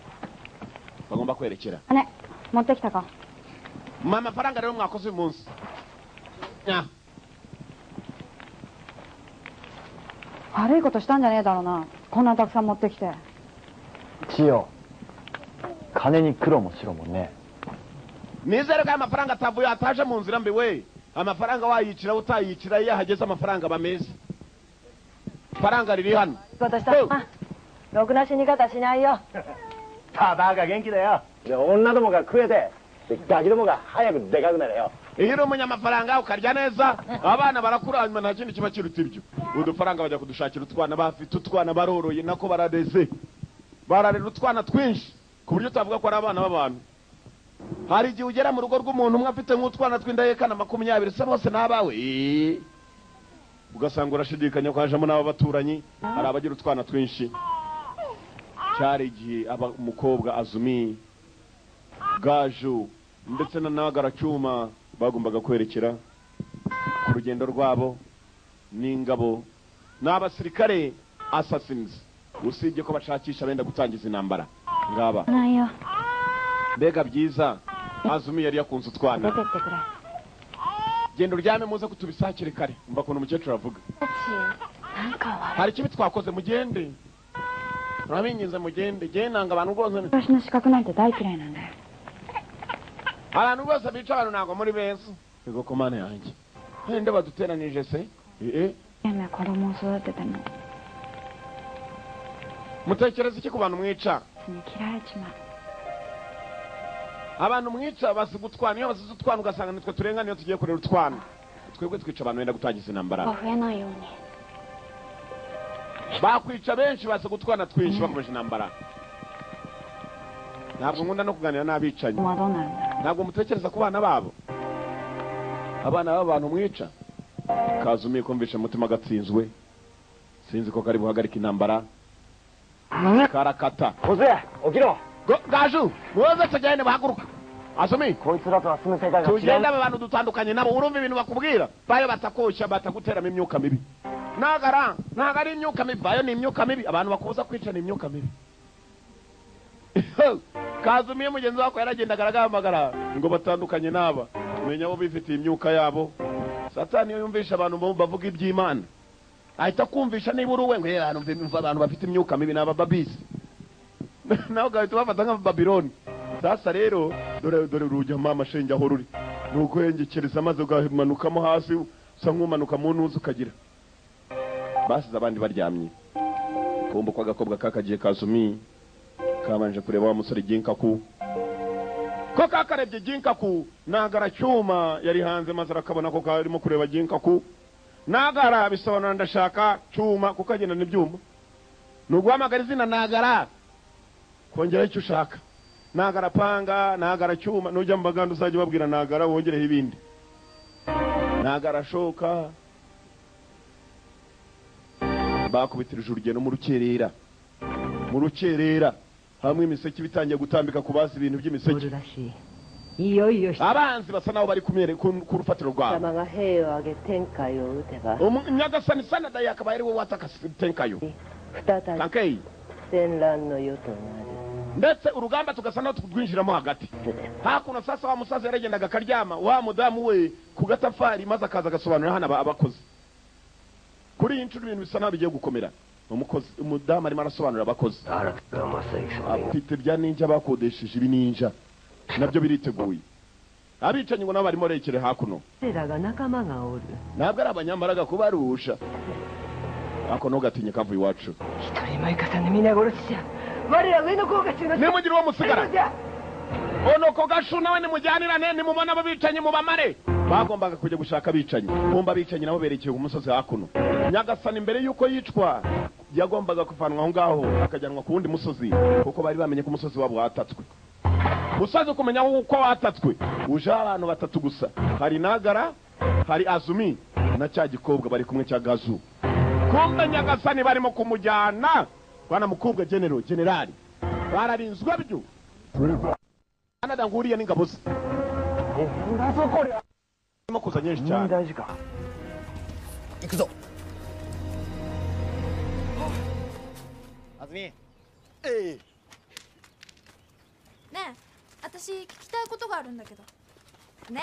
bagomba kwerekera ane motte kita ka mama faranga rero mwakoze uyu munsi nya 悪いことしたんじゃねえだろうなこんなたくさん持ってきて千代金に苦労もしろもんね nizere ko amafaranga atavuye ataje mu nzira mbi we amafaranga wayicira utayicira iyo hageze amafaranga bameze faranga riri hano ろくな死に方しないよただが元気だよで女どもが食えてガキどもが早くでかくなれよ iyo uri umunyamafaranga ukarya neza abana barakura hanyuma nta kindi kiba kiruta ibyo udufaranga bajya kudushakira utwana bafite utwana baroroye nako barareze bararera utwana twinshi ku buryo utavuga ko ari abana b'abantu hari igihe ugera mu rugo rw'umuntu umwe afite nk'utwana tw'indahekana 20 se bose n'abawe ugasanga urashidikanya ko hajemo n'abo baturanyi hari abagira utwana twinshi cyari igihe umukobwa Azumi Gaju ndetse na Nagara cyuma bagombaga kwerekera ku rugendo rwabo n'ingabo n'abasirikare assassins usibye ko bashakisha benda gutangiza intambara ngaba nayo mbega byiza Azumi yari yakunze utwana genda uryame muze kutubisakire kare mba kuntu umukecuru avuga hari kibi twakoze mugende urabinyize mugende nanga abantu rwose 私の資格なんて大嫌いなんだよ abantu bose bica abantu ntabwo muri beza yego ko mana yanjye nde baduteranije se yemeye子供を育てても mutekereza iki ku bantu mwica 切られちまう abantu mwica basiga utwana iyo basize utwana ugasanga nitwe turenga niyo tugiye kurera utwana twebwe twica abantu benda gutangiza intambara 増えないように bakwica benshi basiga utwana twinshi bakomeje intambara ntabwo nkunda no kuganira n'abicanyi 子供はどうなるんだろう ntabwo mutekereza ku bana babo abana b'abantu mwica Kazumiye kumvisha umutima gatsinzwe sinzi ko kari buhagarika intambara karakata. 小津起きろ。 Gaju, muze tujyane bahaguruka. Asumi, こいつらとは住む世界が違う。 tugenda abantu dutandukanye nabo urumva ibintu bakubwira. Bayo batakosha bataguteramo imyuka mibi. Nagara, nagari imyuka mibi, bayo ni imyuka mibi, abantu bakuza kwica ni imyuka mibi. Kazumiye mugenzi wako yaragendaga aragamagara ngo batandukanye naba. Menya abo bifitiye imyuka yabo. Satani yumvisha abantu bavuga iby'Imana. Ahita kumvisha niba uruwe ngo abantu bafite imyuka mibi n'aba babisi. Naho gahita bafata nka Babiloni. Sasa rero dore urujya mama shenge aho ruri. Nuko yengekereza maze ugamanukamo hasi usa nk'umanuka mu ntuzi ukagira. Basize abandi baryamye. Kumba kwa gakobwa kakagiye Kazumi. Kamanje kureba wa musore Jinkaku. Ko kakarebye Jinkaku nagara cyuma yari hanze maze arakabona ko karimo kureba Jinkaku. Nagara bisobanura ndashaka cyuma kuko agenda n'ibyuma. Nuguhamagara izina nagara. Kongera icyo ushaka. Nagara panga, nagara cyuma, nujya mbaganda uzajya babwira nagara wongereho ibindi. Nagara shoka. Bakubitirije urugendo mu rukerera. Mu rukerera hamwe imiseke bitangiye gutambika kubaza ibintu by'imiseke. Abanzi basa naho bari kumere ku rufatiro rwabo. Nyagasani sana da yakabaye we wataka tenkayo. Tankei. Ndetse urugamba tugasa naho twinjiramo hagati. Hakuno sasa wa musaza yaragendaga karyama wa mudamu we ku gatafari maze akaza agasobanura hana abakozi. Kuri iyi ncuro ibintu bisa naho bigiye gukomera. Umudamu arimo arasobanura abakozi. Afite bya ninja bakodesheje ibi ninja. Nabyo biriteguye. Abicanyi ngo nabo barimo rekere hakuno. Ntabwo ari abanyambaraga kubarusha. Akono gatinye kavuye iwacu. Nimugira uwo musigara. Ono ko gashu nawe nimujyanirane nimubona abicanyi mubamare. Bagombaga kujya gushaka abicanyi. Bomba abicanyi nabo berekeye ku musozi hakuno. Nyagasani imbere yuko yicwa yagombaga kuvanwa aho ngaho akajyanwa ku wundi musozi kuko bari bamenye ko umusozi wabo watatswe. Musaze kumenya uko watatswe uje abantu batatu gusa. Hari Nagara, hari Azumi na cya gikobwa bari kumwe cya Gazu. Kumbe Nyagasani barimo kumujyana bana mukobwa generali. Bararinzwe byo. Anada nguriye n'ingabo ze. Mo kuzanyesha cyane. Ikuzo. Azumi. ねえ、私聞きたいことがあるんだけど。ね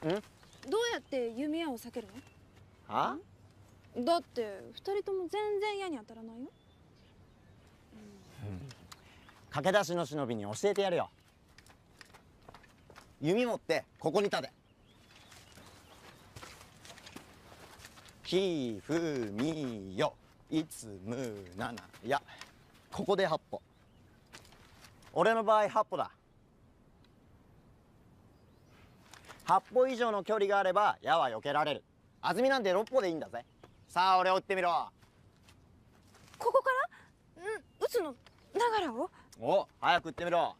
え。どうやって弓矢を避けるの？は？だって二人とも全然矢に当たらないよ。駆け出しの忍びに教えてやるよ。弓持ってここに立て。ひふみよいつむななや。ここで8歩。俺の場合8歩だ。8歩以上の距離があれば矢は避けられる。安住なんて6歩でいいんだぜ。さあ俺を撃ってみろ。ここから？撃つのながらを？お、早く撃ってみろ。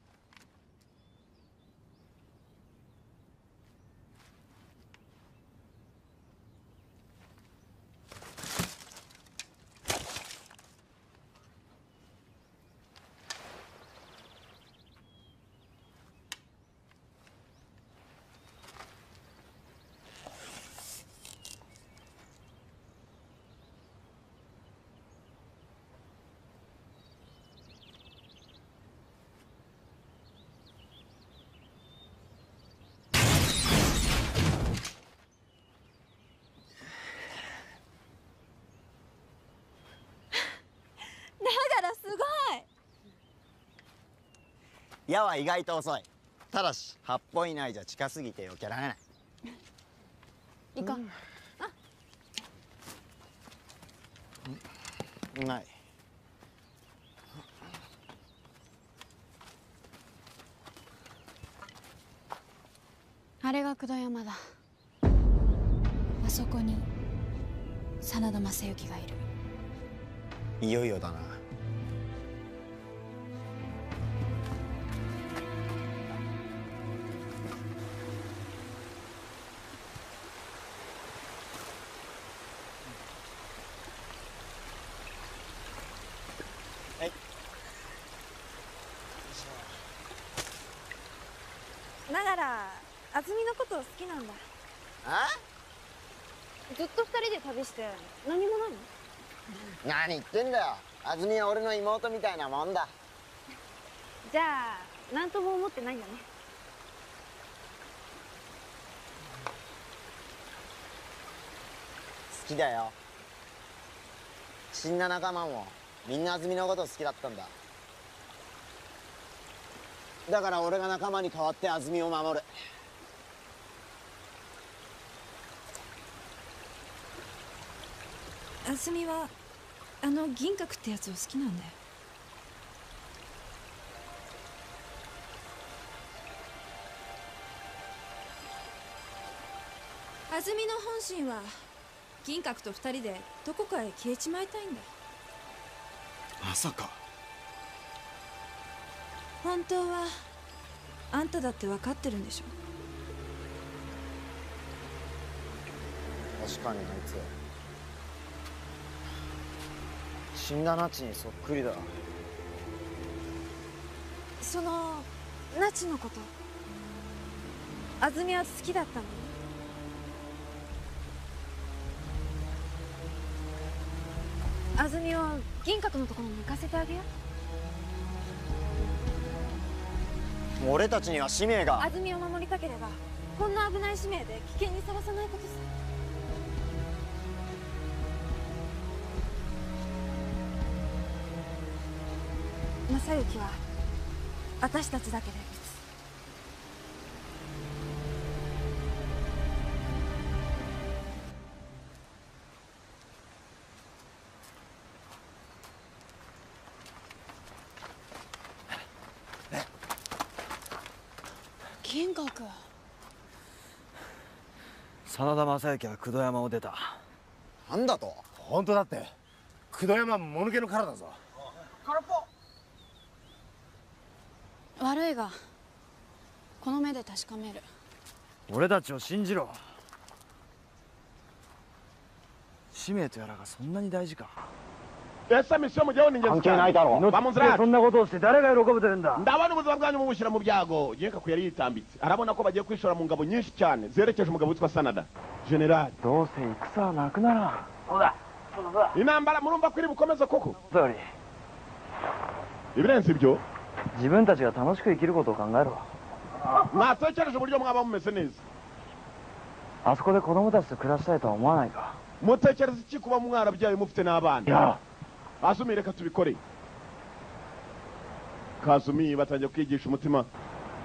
矢は意外と遅い。ただし8歩以内じゃ近すぎて避けられない。いかん。ない。あれが久土山だ。あそこに真田昌幸がいる。いよいよだな。がら安住のこと好きなんだ。ずっと2人で旅して何もないの？何言ってんだよ。安住は俺の妹みたいなもんだ。じゃあ何とも思ってないんだね。好きだよ。死んだ仲間もみんな安住のこと好きだったんだ。だから俺が仲間に代わって安住を守る。安住はあの銀閣ってやつを好きなんだよ。安住の本心は銀閣と2人でどこかへ消えちまいたいんだ。まさか。本当はあんただって分かってるんでしょ。確かにあいつ死んだナチにそっくりだ。そのナチのこと安住は好きだったの？安住を銀閣のところに行かせてあげよもう俺たちには使命が。う。安住を守りたければこんな危ない使命で危険にさらさないことさ。正行は私たちだけで撃つ。銀閣。真田正幸は工藤山を出た。なんだと？本当だって工藤山もぬけの殻だぞ。空っぽ。悪いがこの目で確かめる。俺たちを信じろ。使命とやらがそんなに大事か。Essa missão mundial ninguém関係ないだろ。 Vamos lá. そんなことをして誰が喜ぶというんだ。 ndabona ubuzima bwanyu mubushyira mu byago Genkaku yari yitambitse arabona ko bagiye kwishora mu ngabo nyinshi cyane zerekeje umugabo witwa Sanada General. どうせ戦はなくならん。そうだそうだそうだ。 intambara murumva ko iri bukomeze koko 総理、 ibirenze ibyo 自分たちが楽しく生きることを考えろ。 mwatekereje uburyo mwaba mumeze neza あそこで子供たちと暮らしたいとは思わないか。 mutekereza iki kuba mwarabyaye mufite n'abana いや、 Azumi reka tubikore Kazumi batangiye kwigisha umutima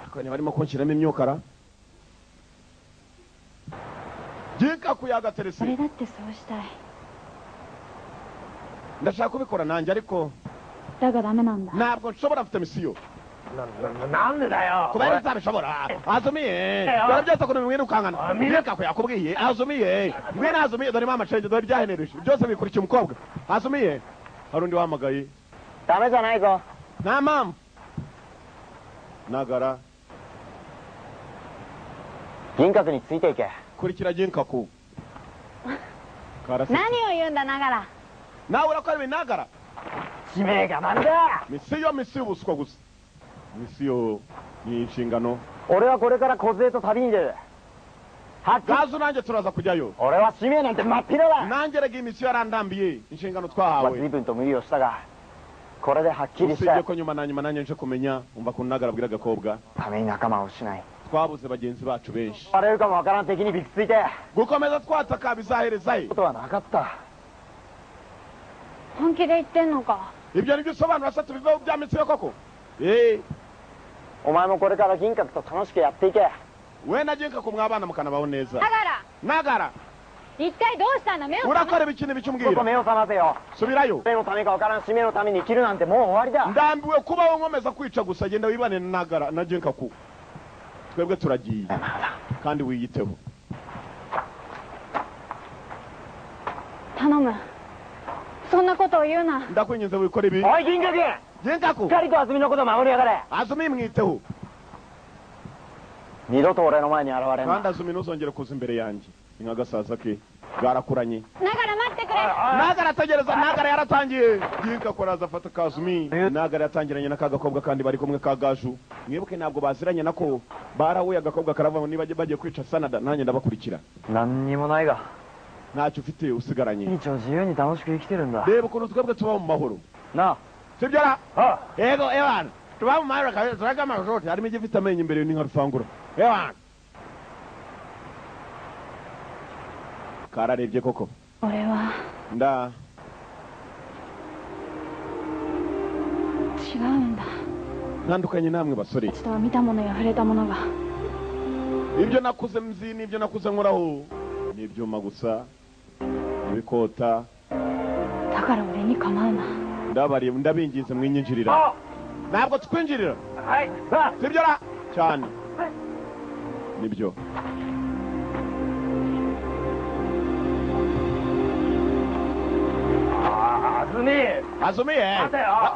akanya barimo konshyiramo imyokara Genkaku yagaterese 俺だってそうしたい。 ndashaka kubikora nanjye ariko だがダメなんだ。 ntabwo nshobora mfite misiyo なんでだよ。 kubera utabishobora Azumi dore byose ukuntu bimwirukankana Genkaku yakubwiye Azumi mwe na Azumi dore mama change dore byahenereje byose bikurikiye umukobwa Azumi hari undi wahamagaye ダメじゃないぞ。 nta mpamvu Nagara 銀閣についていけ。 kurikira Genkaku Karase 何を言うんだながら。 nawe urakora ibintu Nagara 使命がなんだ。 misiyo ubuswa gusa misiyo ni inshingano 俺はこれから小勢と旅に出る。はっきり。 gazo nanjye turaza kujyayo 俺は使命なんて真っ平だ。 nanjye rega iyi misiyo yarandambiye inshingano 随 twahawe 分と無理をしたが、これではっきりした usibye ko nyuma na nyuma nanjye nje kumenya umva ukuntu Nagara abwira agakobwa ために仲間を失い、 twabuze bagenzi bacu benshi バレるかもわからん敵にびくついて gukomeza twataka bizahereza he ことはなかった。 本気で言ってんのか。 ibyo nibyo usobanura se tubiveho bya misiyo koko お前もこれから銀閣と楽しくやっていけ。 we na Genkaku mwabana mukanabaho neza だから Nagara 一体どうしたんだ。目を覚ま urakora ibiki n'ibiki ちょっと umbwira 目を覚ませよ。 subirayo 誰のためかわからん使命のために生きるなんてもう終わりだ。 ndambiwe kubaho nkomeza kwica gusa genda wibane na Nagara na Genkaku twebwe turagiye kandi wiyiteho 頼む。そんなことを言うな。 ndakwinginze wikore ibi おい銀閣、し Genkaku っかりと安住のことを守りやがれ。 Azumi mwiteho 二度と俺の前に現れんな。kandi Azumi ntuzongere kuza imbere yanjye ni nk'agasaza ke bwarakuranye ながら待ってくれ。 Nagara ategereza Nagara yaratangiye Ginka koraza afata Kazumi Nagara yatangiranye na kagakobwa kandi bari kumwe ka Gaju mwibuke ntabwo baziranye nako barahuye agakobwa karava niba bagiye kwica Sanada nanjye ndabakurikira 何にもないが ntacyo ufite usigaranye 一応自由に楽しく生きてるんだ reba ukuntu twebwe tuba mu mahoro な sibyo ra yego ewana tuba mu mahoro kabisa turagama zote harimo igifite amenyo imbere ni nka rufangura ewana kararebye koko 俺は nda 違うんだ。 ntandukanye namwe basore 人は見たものや触れたものが ibyo nakuze mzi n'ibyo nakuze nkoraho ni ibyuma gusa ibikota だから俺に構うな。 ndabinginze mwinyinjirira ntabwo twinjirira sibyo ra cyane nibyo Azumi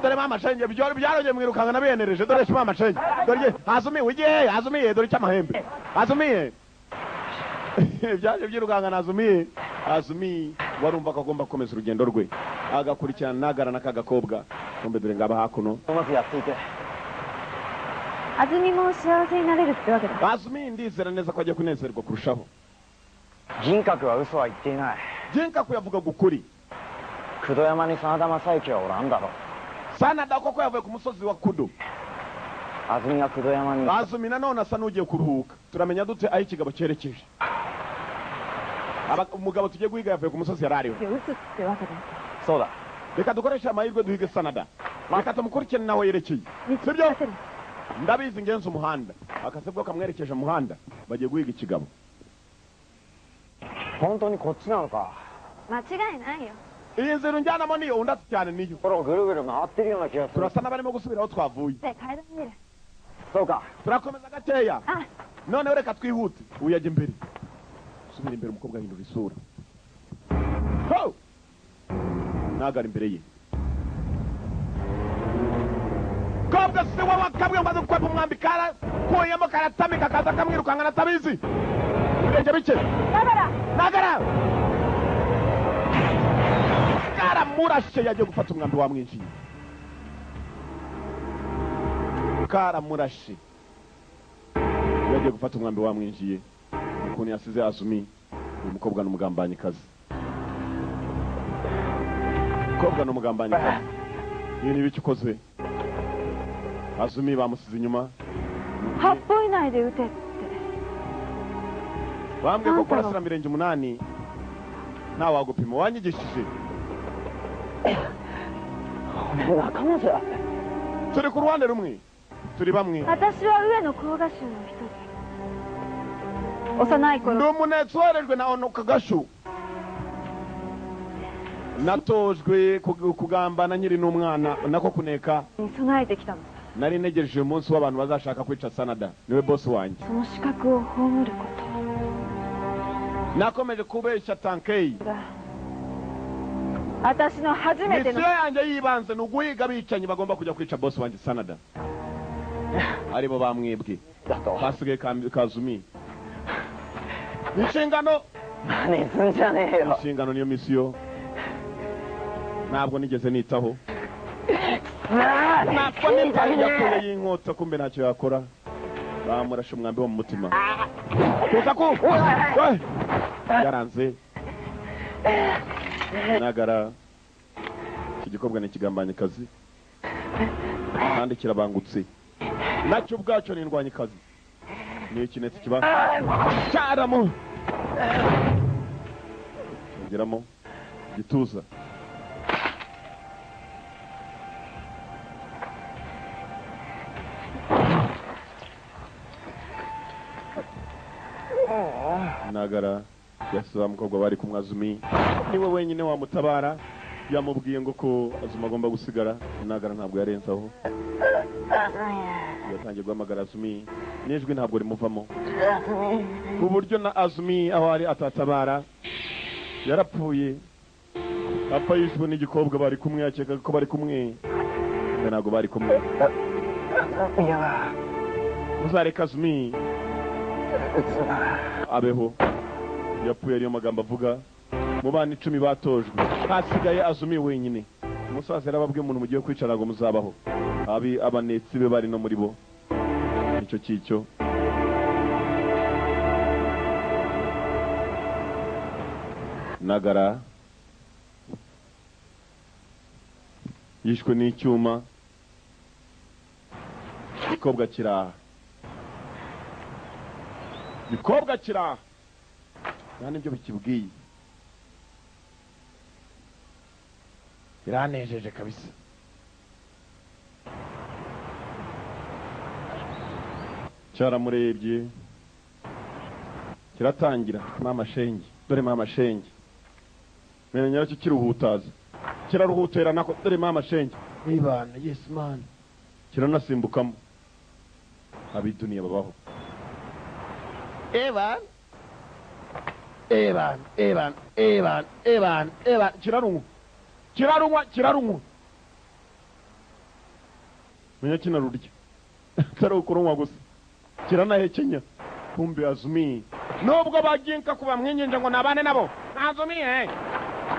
dore mama shenge byarongeye mwirukanga nabenereje dore mama shenge dore Azumi wigiye Azumi dore cyamahembe Azumi byaje byirukanga na Azumi warumva ko agomba gukomeza urugendo rwe agakurikirana Nagara na kagakobwa kombe dore ngaba hakuno うまくやっていて 安住も幸せになれるってわけだ。 Azumi ndizera neza ko agiye kunezerwa kurushaho 銀閣は嘘は言っていない Ginka yavugaga ukuri 九度山に真田正幸はおらんだろ Sanada koko yavuye ku musozi wa Kudo 安住が九度山に Azumi nanone asa n'ugiye kuruhuka turamenya dute aho ikigabo cyerekeje umugabo tugiye guhiga yavuye ku musozi yarariho 撃つってわけだ。 そうだ reka dukoreshe amahirwe duhige Sanada reka tumukurikirane nawe yerekeye 見つけ sibyo 出せる。 ndabizi ngenzi umuhanda akasebwa kamwerekeje umuhanda bagiye guhiga ikigabo 本当にこっちなのか 間違いないよ。 iyi nzira unjyanamo niyo undatse cyane niyo これをぐるぐる回ってるような気がする turasa n'abarimo gusubira aho twavuye で階段見る。 そうか turakomeza gakeya あ、 noneho reka twihute uyajya imbere subira imbere umukobwa ahindura isura ho Nagara imbere ye kobwa se wabakabwe maze kwapa umwambi kara kuyemo karatamika kaza kamwirukanga natabizi birenge bike Nagara karamurashe yagiye gufata umwambi wamwinjiye karamurashe yagiye gufata umwambi wamwinjiye ukuntu yasize Azumi uyu mukobwa n'umugambanyikazi umukobwa n'umugambanyikazi iyo ni ibiki ukoze Azumi bamusize inyuma 8歩以内で撃てって。 bambwiye ko kurasira mirenge 8 nta wagupima wanyigishije 俺仲間じゃ turi ku ruhande rumwe turi bamwe 私は上野甲賀衆の一人。幼い ndi 頃 umunetsi woherejwe na Ono Kagashu natojwe kugambana nkiri n'umwana nako kuneka に備えてきたの。 nari ntegereje uyu munsi w'abantu bazashaka kwica Sanada niwe boss wanjye その資格を葬るこ nakomeje kubeshya Tankei とが私の初めての misiyo yanjye yibanze ni uguhiga abicanyi bagomba kujya kwica boss wanjye Sanada aribo bamwibwe だと hasigaye Kazumi inshingano 何すんじゃねえよ inshingano niyo misiyo ntabwo nigeze nitaho ntabwo nitaho yakuye y'inkota kumbe ntacyo yakora bamurashe umwambi wo mu mutima kuza ku yaranze Nagara iki gikobwa ni ikigambanyikazi kandi kirabangutse nacyo ubwacyo ni indwanyikazi ni ikinetsi kiba cyaramo ngeramo gituza Nagara yasize umukobwa bari kumwe Azumi niwe wenyine wamutabara yamubwiye ngo ko Azumi agomba gusigara Nagara ntabwo yarenzaho yatangiye guhamagara Azumi n'ijwi ntabwo rimuvamo ku buryo na Azumi aho ari atatabara yarapfuye apfa yishwe n'igikobwa bari kumwe yakekaga ko bari kumwe ntabwo bari kumwe uzareka Azumi abeho yapfuye ariyo magambo avuga mu bana 10 batojwe hasigaye Azumi wenyine umusaza yarababwiye umuntu mugiye kwicara ngo muzabaho abanetsi be bari no muri bo icyo cicyo Nagara yishwe n'icyuma ikobwa kiraha yani ibyo bikibwiye iranejeje kabisa cyaramurebye kiratangira mama shenge dore mama shenge menya nyaracyo kiruhutaza kiraruhutera nako dore mama shenge ibana yes man kiranasimbukamo abiduniya babaho Evan kirarunwa menya kinarurya tarukurunwa gusa kiranahekenya kumbe Azumi nubwo baginka kuba mwenyenje ngo nabane nabo Azumi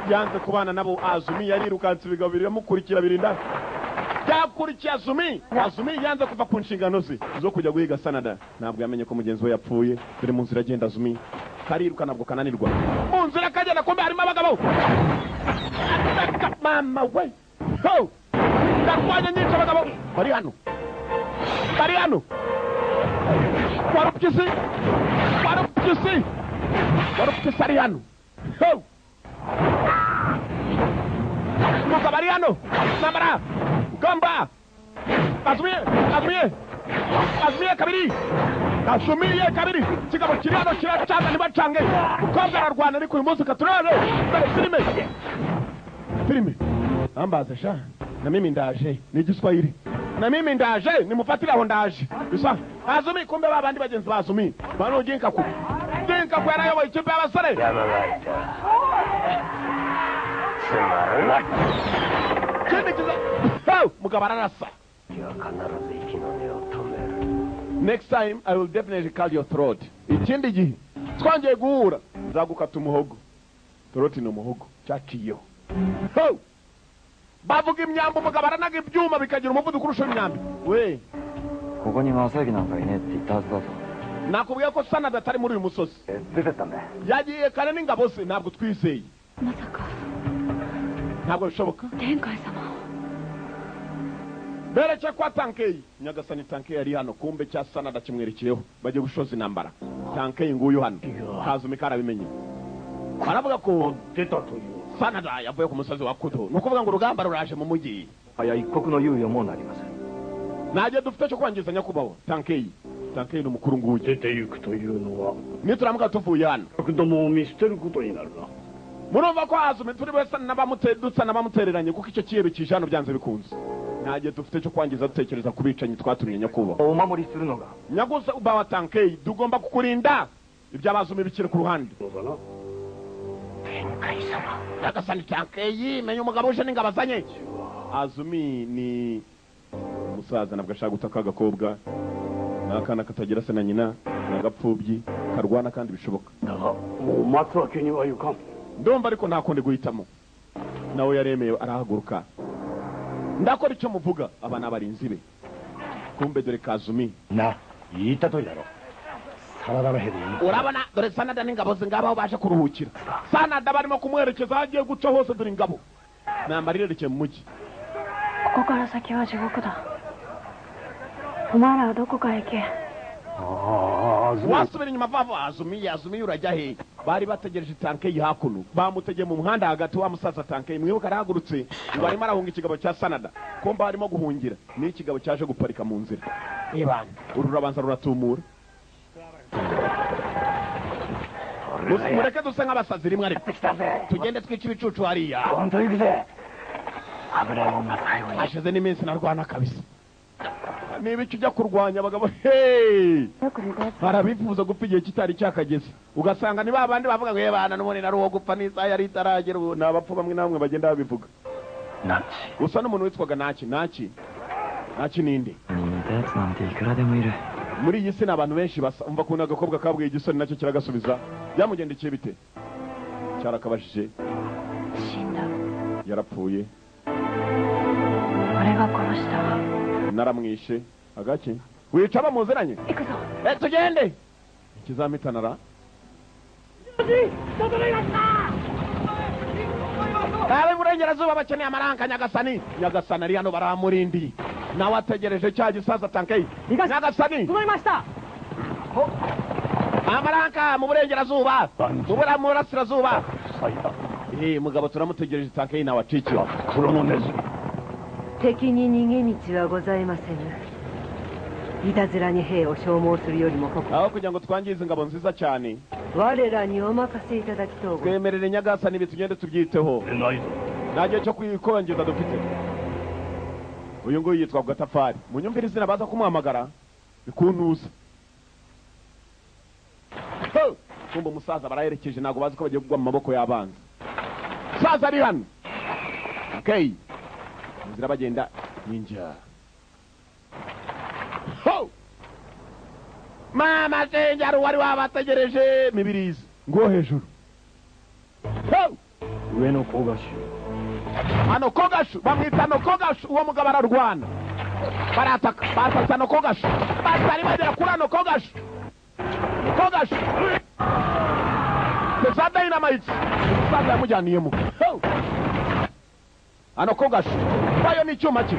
yanze kubana nabo Azumi yarirukanse bigabirira mukurikira birinda yakurikiye Azumi yanze kuva ku nshingano ze zo kujya guhiga Sanada ntabwo yamenye ko mugenzi we yapfuye biri mu nzira agenda Azumi kariruka nabwo kananirwa mu nzira kagenda kumbe harimo abagabo mama we ho darwanya nyinshi abagabo bari hano warupkisi ari hano ho muka bari hano Samara Gamba Azumi kabiri kigabo kiri hano kiracanga nibacange ukobwa ararwana ariko uyu munsi katurare filime ambaza sha na mimi ndaje ni Giswahili na mimi ndaje nimufatira aho ndaje bisa Azumi kumbe babandi bagenzi ba Azumi bano ginka ku yarayoboye ikipe y'abasore mugabararasa next time I will definitely cut your throat ikindi gihe twongeye guhura nzagukata umuhogo throat ni umuhogo cyaciyeho bavuga imyambo mugabaranaga ibyuma bikagira umuvuduko kurusha imyambi we kuko ni Masaki nanka ine って言ったはずだぞnakubwiye ko Sanada atari muri uyu musozi yagiye kare n'ingabo ze ntabwo twizeye ntabwo bishoboka bereke kwa Tankei Nyagasani Tankei ari hano kumbe cya Sanada kimwerekeyeho baje gushoza intambara Tankei nguyu hano Kazumi karabimenye baravuga ko Sanada yavuye ku musozi wa Kudo nukuvuga ngo urugamba ruraje mu mujyi aya ikoku no yuyo mo narimase naje dufite cyo kwangizanya kubaho Tankei ni umukuru nguyu dete yuku toいうのはnituramuka tuvuye hano kudomoを見捨てることになるなmurumva ko Azumi turi wese n'abamutereranye kuko icyo kiyero kijano byanze bikunze naje dufite cyo kwangiza dutekereza kubicanyi twatumiye nyakuba umamuriするのがnyagusa ubawa Tankei tugomba kukurinda iby'Abazumi bikire ku ruhande Nyagasani Tankei menye umugabo uje n'ingabazanye Azumi ni umusaza nabwo ashaka gutaka agakobwa nakana katagira se na nyina nagapfubyi karwana kandi bishoboka umatsu wakeni wa yuka ndumva ariko ntakonde guhitamo nawe yaremeye arahaguruka ndakora icyo muvuga abana barinzi be kumbe dore Kazumi na yita to yaro Sanada no heri urabona dore Sanada n'ingabo ze ngabaho baje kuruhukira Sanada barimo kumwerekeza agiye guca hose dore ingabo nambarireke mu mujyi ここから先は地獄だお前らはどこかへ行けwasubira inyuma vava Azumi urajya he bari bategereje Tankei hakuno bamutegeye mu muhanda hagati wa musaza Tankei mwibuka arahagurutse barimo arahunga ikigabo cya Sanada komba barimo guhungira ni ikigabo cyaje guparika mu nzira ibana ururabanza ruratumura mureke duse nk'abasazi rimwe ariko tugende twica ibicucu hariya hashize n'iminsi narwana kabisa niba icyo ujya kurwanya abagabo barabifuza gupfa igihe kitari cyakageze ugasanga ni babandi bavuga ngo yebana n'ubundi nari uwo gupfa n'isaha yari itaragera ubu ni abapfu bamwe na bamwe bagenda babivuga gusa n'umuntu witwaga Naki ninde 似たやつなんていくらでもいる muri iyi si ni abantu benshi basa umva kuntu agakobwa kabwiye igisore nacyo kiragasubiza byamugendekeye bite cyarakabajije 死んだ yarapfuye 俺が殺した naramwishe agaki wica bamuziranye 行くぞ tugende ikizamitanara abe burengerazuba bakeneye amaranka nyagasani nyagasani ari hano baramurindi nawe ategereje cya gisaza tankei nyagasani 整いました amaranka mu burengerazuba mu burasirazuba 塞いだ mugabo turamutegereje tankei nawe acikiwe 黒のネズミ 敵に逃げ道はございませぬ。いたずらに兵を消耗するよりもここ aho kugira ngo twangize ingabo nziza cyane 我らにお任せいただきとうございます twemerere nyagasani bitugende tubyiteho 出ないぞ nta gihe cyo kwikongeza dufite uyu nguyu yitwa gatafari munyumvire izina baza kumuhamagara bikuntuza kumva umusaza baraherekeje ntabwo bazi ko bagiye kugwa mu maboko y'abanzi umusaza ari hano okay inzira bagenda ninja mama zenjaro wari wabategereje mibirizi ngo hejuru 上の小賀衆 hano kogashu bamwita hano kogashu uwo mugabo ararwana barataka batatse hano kogashu batari bagera kuri hano kogashu kogashu za dynamite umusaza yamujyaniyemo hano kogashu bayo ni icyuma cye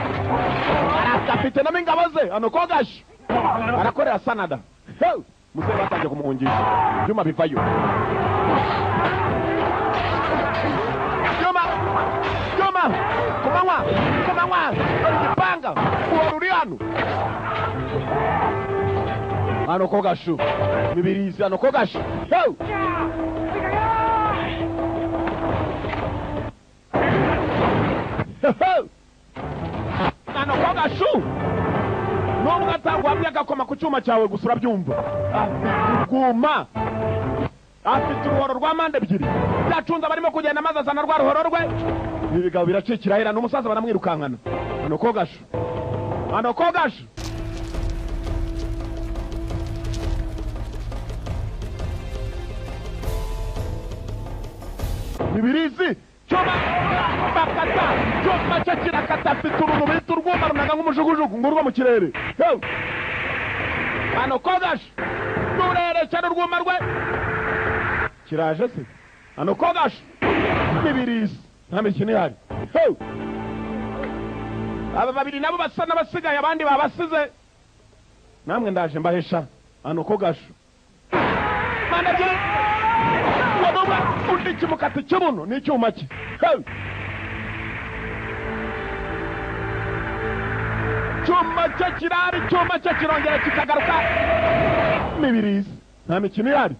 arafite namo ingabo ze hano kogashu arakorera sanada muzehe batangiye kumuhungisha ibyuma bivayo kumanywa igipanga uwo ruri hano hano kogashu mibirizi hano kogashu hano kogashu n'ubwo atangwamye agakoma ku cyuma cyawe gusa urabyumva guma afite uruhoro rwa mande ebyiri byacunze abarimo kugenda maze azana rwa ruhoro rwe ibi bigabo biracikira hera n'umusaza baramwirukankana hano kogashu hano kogashu mibirizi cyoma bakata cyoma cyo kirakata afite uruntu bita urwuma runaga nk'umujugujugu ngurwo mu kirere hano kogashu nurerekana urwuma rwe kiraje se hano kogashu mibirizi nta mikino ihari aba babiri nabo basa n'abasigaye abandi babasize namwe ndaje mbahesha hano kogashu manabye wadobwa undi kimukati cy'ubuno n'icyuma cye cyuma cye kirari cyuma cye kirongera kikagaruka mibirizi nta mikino ihari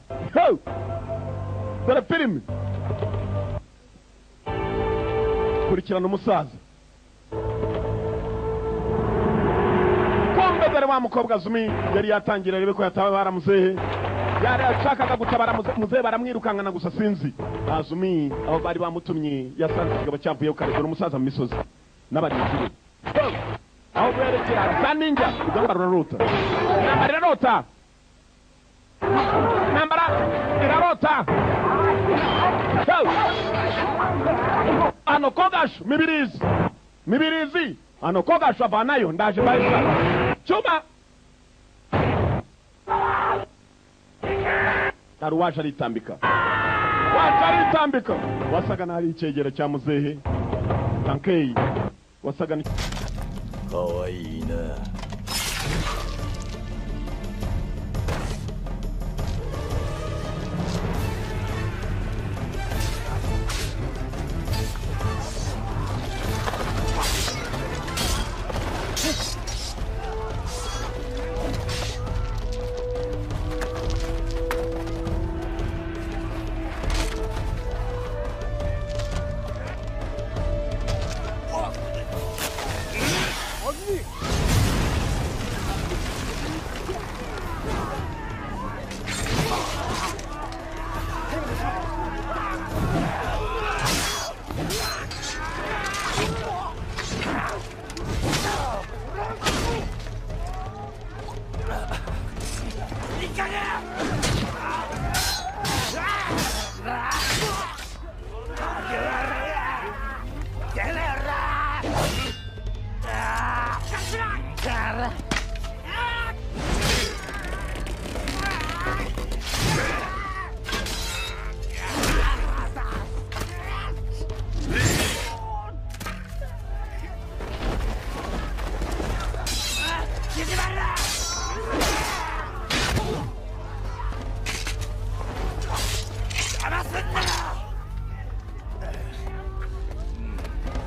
dore filime kurikirana umusaza kombe dore wa mukobwa Azumi yari yatangira rebe ko yatawe baramuzehe yari ashakaga gutabara muzehe baramwirukankana gusa sinzi Azumi aho bari bamutumye yasanze kigaba cyamvuye ukaregura umusaza mu misozi n'abadikire aho berekera za ninja ugamba rurarota nambara irarota nambara irarota hano kogashu mibirizi hano kogashu avanayo ndaje bahisa cyuma hari uwaje aritambika wasaga n'ahari icyegera cya muzehe tankei wasaga ni kawaii na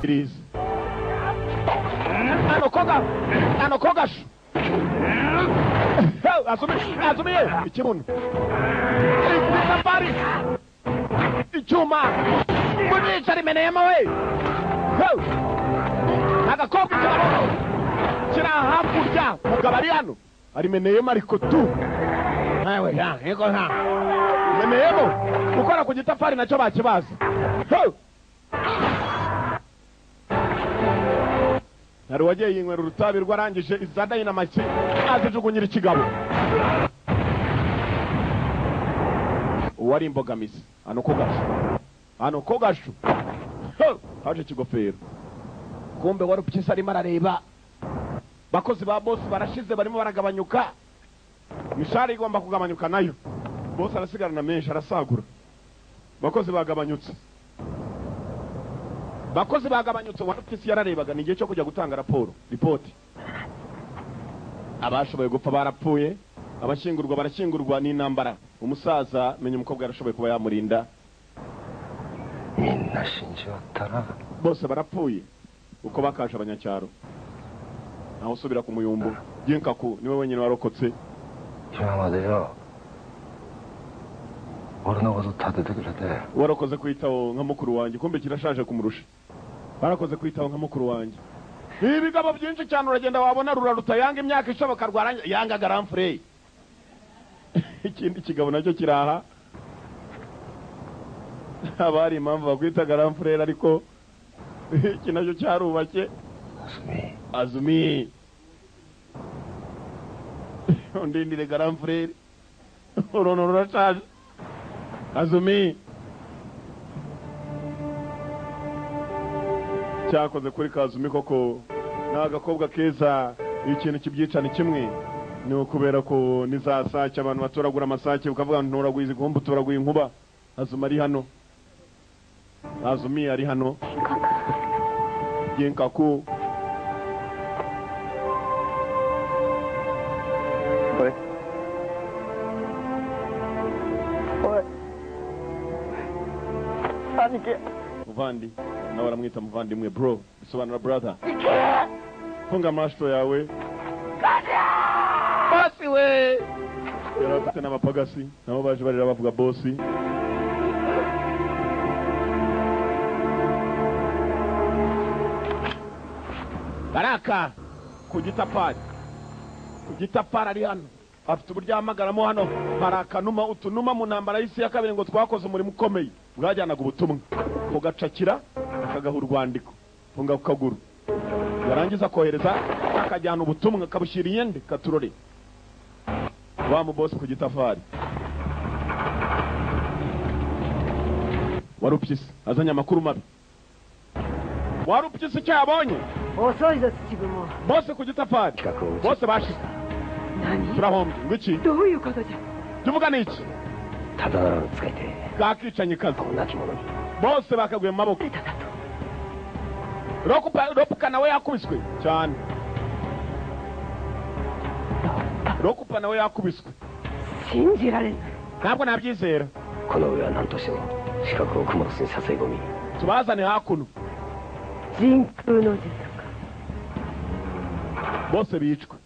irizi ano kogasho azumiye ikibuno itafari icyuma munica rimeneyemo we agakobwa kiri hakurya mugabo ari hano arimeneyemo ariko tu meneyemo gukora ku gitafari nacyo bakibaza hari wagiye yinywera urutabi rwarangije iza dayinamaki azijugunyira ikigabo uwari imbogamizi ano kogasho haje ikigofero kumbe wari upyisi arimo arareba bakozi ba bosi barashize barimo baragabanyuka mishari igomba kugabanyuka nayo bosi arasigarana menshi arasagura bakozi bagabanyutse wari upyisi yararebaga ni igihe cyo kujya gutanga ripoti abashoboye gupfa barapfuye abashyingurwa barashyingurwa n'intambara umusaza menya umukobwa yarashoboye kuba yamurinda bose barapfuye uko bakaje abanyacyaro naho usubira ku muyumbu Ginkaku niwe wenyine warokotse warakoze kwitaho nka mukuru wanjye kumbe kirashaje kumurusha barakoze kwitaho nka mukuru wanjye ibigabo byinshi cyane uragenda wabona ruraruta yanga imyaka ishoboka yanga garamfure ikindi kigabo nacyo kiraha abari impamvu bakwita garamfure ariko iki nacyo cyarubake azumi undindire garamfure urono rurashaje azumi cyakoze kuri kazumi koko n'agakobwa keza ikintu kibyicana kimwe ni ukubera ko nizasake abantu batoragura amasake ukavuga ntoraguye igomba utoraguye inkuba azumi ari hano azumi ari hano Ginkaku muvandi nawe aramwita muvandimwe bro bisobanura brother funga amashto yawe bosi we yari afite n'abapagasi nabo baje barira bavuga bosi baraka ku gitapari ari hano afite uburyo ahamagaramo hano barakanuma utunuma mu ntambara y'isi ya kabiri ngo twakoze umurimo ukomeye bwajyanaga ubutumwa ugacakira akagaha urwandiko funga ku kaguru yarangiza kohereza akajyana ubutumwa kabushyira iyende katurore wa mu bosi ku gitafari warupyisi azanye amakuru mabi warupyisi icyo yabonye bose ku gitafari bose bashize turahombye ngwiki tuvuga n'iki bwakicanye kazi bose bakaguye mu maboko ropuka nawe yakubiswe cyane ropuka nawe yakubiswe ntabwo nabyizera tubazane hakuno bose bicwa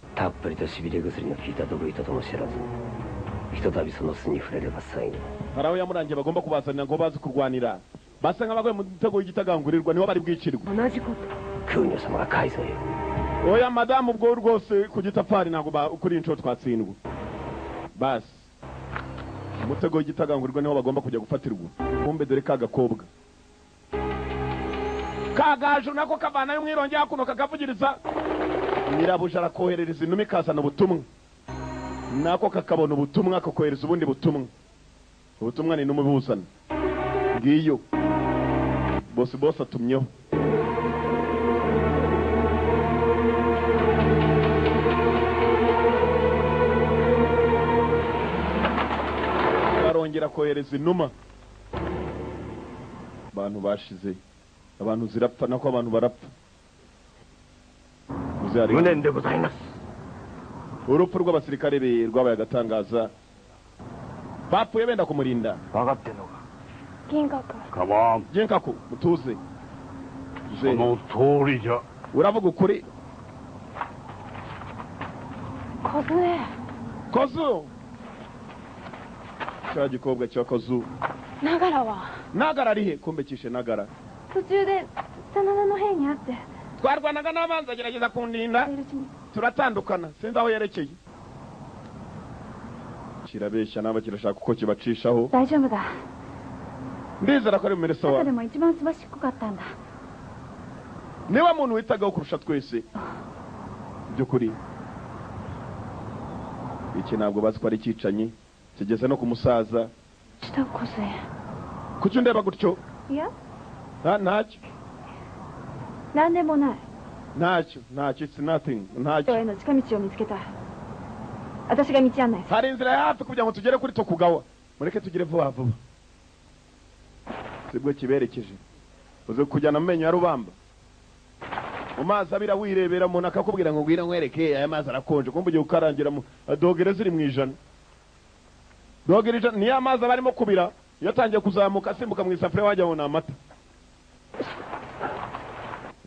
hari aho yamurangiye bagomba kubazanira ngo bazi kurwanira basa nk'abaguye mu gitego y'igitagangurirwa niho bari bwicirwe oya madamu ubwo rwose ku gitafari ntabwo kuri inshuro twatsindwa basi umutego w'igitagangurirwa niho bagomba kujya gufatirwa kumbe dore ka gakobwa kagaju nako kavanayo umwironge hakuno kakavugiriza nyirabuja arakoherereza inuma ikazana ubutumwa nako kakabona ubutumwa kakohereza ubundi ubutumwa ni inuma ibuzana ngiyo bose atumyeho barongera kohereza inuma abantu bashize abantu zirapfa nako abantu barapfa urupfu rw'abasirikare be rwabaye agatangaza bapfuye benda kumurinda Ginkaku mutuze その通りじゃ。uravuga ukuri 小杖。小僧cya gikobwa cya kozu ながらは nagara ari he kumbekishe nagara 途中で真田の兵に会って twarwanaga n'abanzi agerageza kundinda いるうちに turatandukana sinzi aho yerekeye kirabeshya naba kirashaka uko kibacishaho 大丈夫だ ndizera ko ari mu mereso 中 wawe でも一番すばしっこかったんだ niba muntu witagaho kurusha twese by'ukuri iki ntabwo bazi ko ari icyicanyi kigeze no ku musaza 下小杖 kuki undeba gutyo いや ntacyo 何でもない ntacyo it's nothing 人 ntacyo への近道を見つけた私が道案内する hari inzira ya hafi kugira ngo tugere kuri Tokugawa mureke tugire vuba vuba sibwo kiberekeje uze kujyana mu menyo ya rubamba mu mazi abira wirebera umuntu akakubwira ngo ngwira nkwereke aya mazi arakonje kumva ugiye ukarangira mu dogere ziri mu ijana dogere ijana niyo amazi aba arimo kubira iyo atangiye kuzamuka asimbuka mu isafuriya wajya ngo ni amata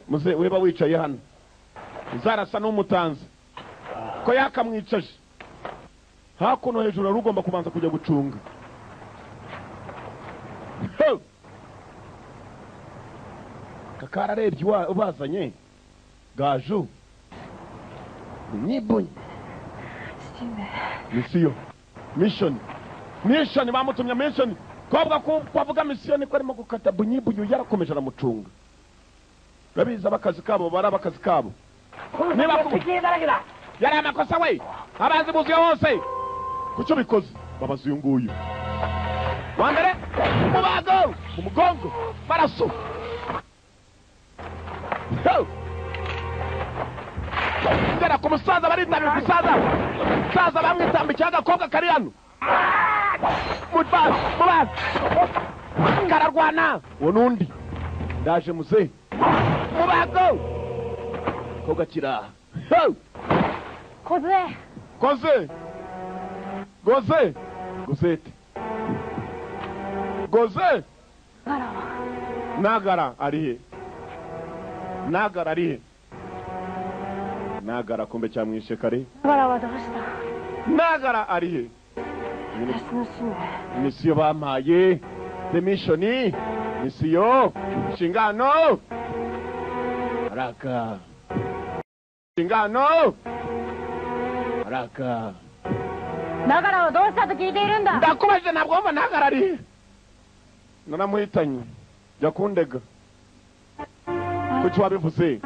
muze weba wicaye hano uzarasa n'umutanzi ko yakamwicaje hakuno hejuru ari ugomba kubanza kujya gucunga kakararebye ubazanye gaju nyibunye misiyo mission bamutumye mission kobwa kwavuga mission ko arimo gukata bunyibunyu yarakomeje aramucunga babiza bakazi kabo bara bakazi kabo niba yari amakosa we abazi buzuye hose kucyo bikoze babaza uyu nguyu wambere umubago umugongo maraso ngera ku musaza baritambira ku musaza bamwitambikira agakobwa kari hano mubazi kararwana uwo n'undi ndaje muze mubago koga kiraha koze gozete goze nagara ari he nagara kumbe cyamwishe kare バラはどうした nagara ari he 私の使命 misiyo bampaye the mission misiyo inshingano haraka inshingano haraka ながらはどうしたと聞いているんだ ndakubajije ntabwo wumva nagara ari he naramuhitanye jya kundega kuki wabivuze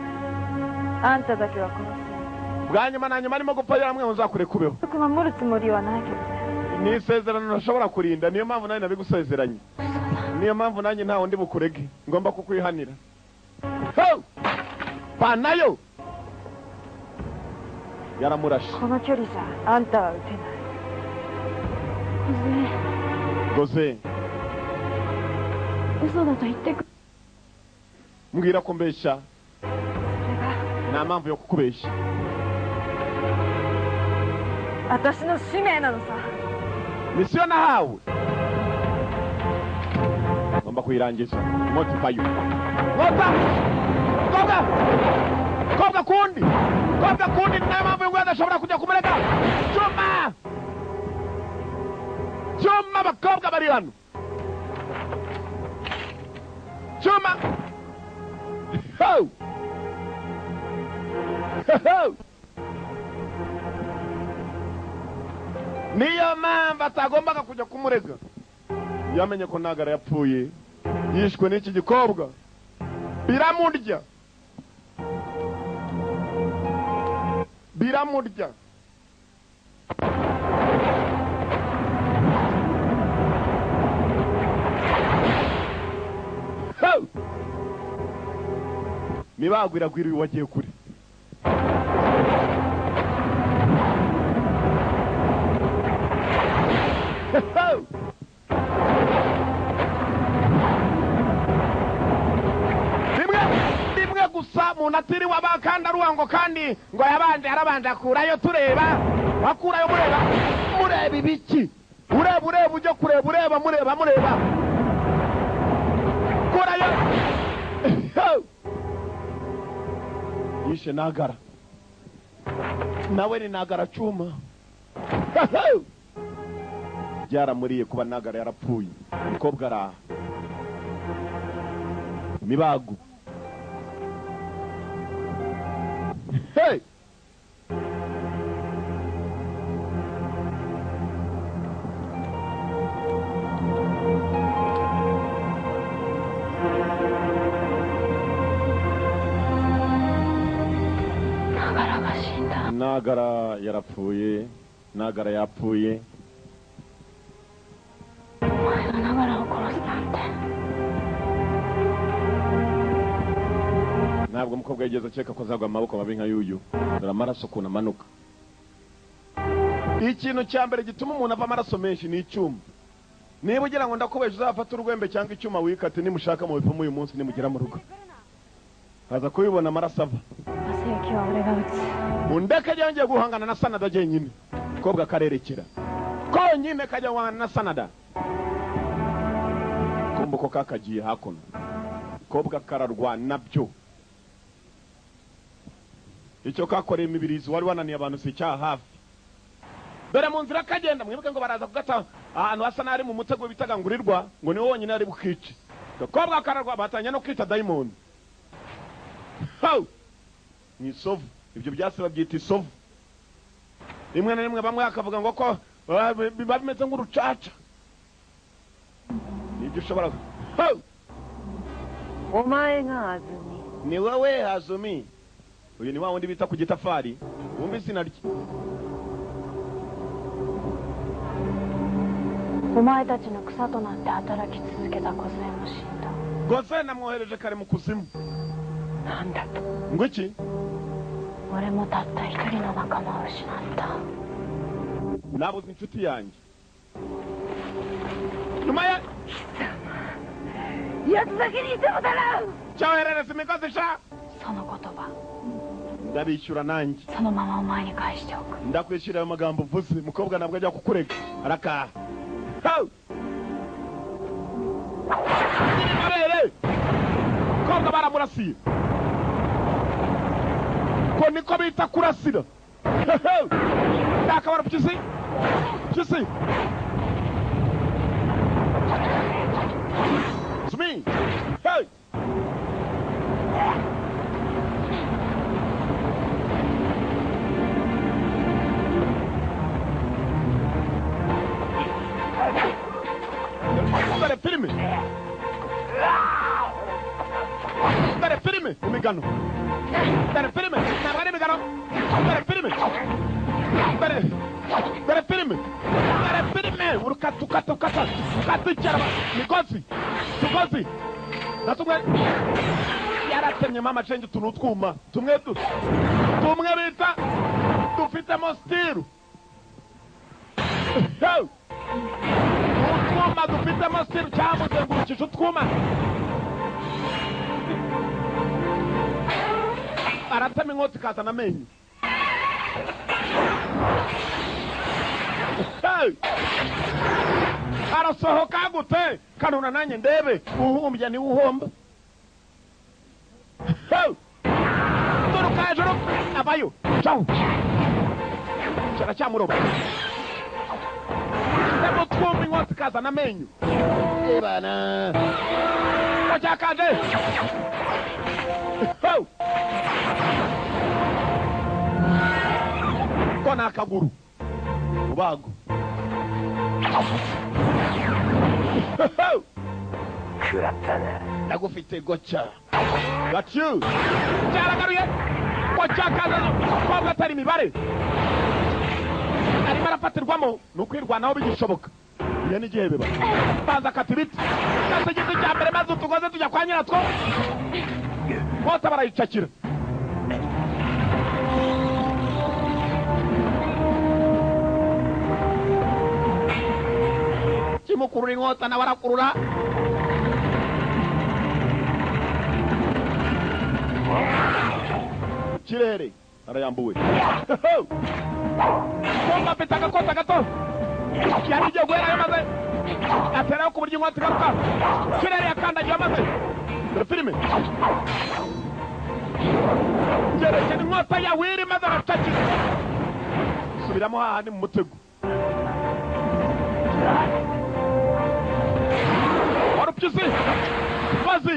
あんただけは殺す bwa nyuma na nyuma arimo gupfa yaramwe uzakure kubeho よく守るつもりはないけどね ni isezerano ntashobora kurinda niyo mpamvu nanjye nabigusezeranye niyo mpamvu nanjye ntawe ndi bukurege ngomba kukwihanira panayo yaramurashe この距離じゃあんたは撃てない小杖 goze 嘘だと言ってく mbwira ko mbeshya それが nta mpamvu yo kukubeshya 私の使命なのさ misiyo nahawe ngomba kuyirangiza moti payo mota kobwa kundi nayo mpamvu y'ubwo adashobora kujya kumurega cyuma abakobwa bari hano cyuma niyo mpamvu atagombaga kujya kumurega yamenye ko nagara yapfuye yishwe n'iki gikobwa biramurya nibagwiragwira uyu wagiye kure rimwe gusa umuntu atiriwe abakanda ruhango kandi ngo yarabanje akurayo tureba akurayo mureba ibiki ureba ujya kureba mureba kurayo yishe Nagara nawe ni Nagara Cuma byaramuriye kuba Nagara yarapfuye umukobwa araha imibago hey Nagara yarapfuye Nagara yapfuye ntabwo umukobwa yigeze akeka ko azagwa amaboko mabi nka yuyu dore amaraso ukuntu amanuka ikintu cya mbere gituma umuntu ava amaraso menshi ni icyuma niba ugira ngo ndakubeje uzafata urwembe cyangwa icyuma wikate nimushaka mu bipfumu uyu munsi nimugera mu rugo haza kubibona amaraso ava undeke yongeye guhangana na Sanada jenyine umukobwa akarerekera konyine kajya guhangana na Sanada kumva ko kakagiye hakuno umukobwa kararwana byo icyo kakoreye imibirizi wari wananiye abantu si icyaha hafi dore mu nzira kagenda mwibuke ngo baraza kugata ahantu hasa n'ari mu mutego bitagangurirwa ngo niwe wonyine ari bukice umukobwa kararwa batanya no kwita daimoni ni isovu ibyo byase babyita isovu rimwe na rimwe bamwe akavuga ngo ko biba bimeze nk'urucaca nibyo ushobora omae nga Azumi ni wowe Azumi uyu ni wa wundi bita ku gitafari wumva izina rye omae tachi no kusa to natte hataraki tsuzuketa Gozen mo shinda Gozen namwohereje kare mu kuzimu nanda to ngo iki俺もたった一人の仲間を失った。nabuze inshuti yanjye nyuma ya やつだけにいてもだな cyoherereza imigozi sha その言葉 ndabishyura nanjye そのままお前に返しておく ndakwishyura ayo magambo uvuze umukobwa ntabwo ajya kukurega arakaha umukobwa baramurasiye ko niko bita kurasira ndakabara mpyisi mpyisi Zumi hey Dare filme Dare filme umigano Dare filme nabare migano Dare filme Dare filme Dare filme urukatu katu cyaraba migozi natumwe yaratemye mama change tunutwuma tumwe bita dufite mostiru utwuma dufite mostiru cyamuzengurukije utwuma aratema inkota ikazana amenyo arasohoka gute kanuna nanjye ndebe uhumbya ni uhomba turuka hejuru abayo ciao cyaracyamuroma ndemo twumva inkota ikazana amenyo ebana ko cyakaje ko nakaguru ubago kuratana nagufite gocha gachu cyaragaruye ko cyakaje ko gatari imibare ari marafatirwamo nukwirwanaho bigishoboka iyo ni gihe biba baza katibiti kategetse cya mbere maze utugoze tujya kwa nyiratwo bose barayicakira kimukurura inkota nawe arakurura kirere arayambuwe kumva afite agakota gato yari igiye guherayo maze ateraho ku buryo inkota igaruka kirere yakandagiye maze dore filime ngerekera inkota yawe iri maze aracakira subiramo hahandi mu mutego warupyisi mazi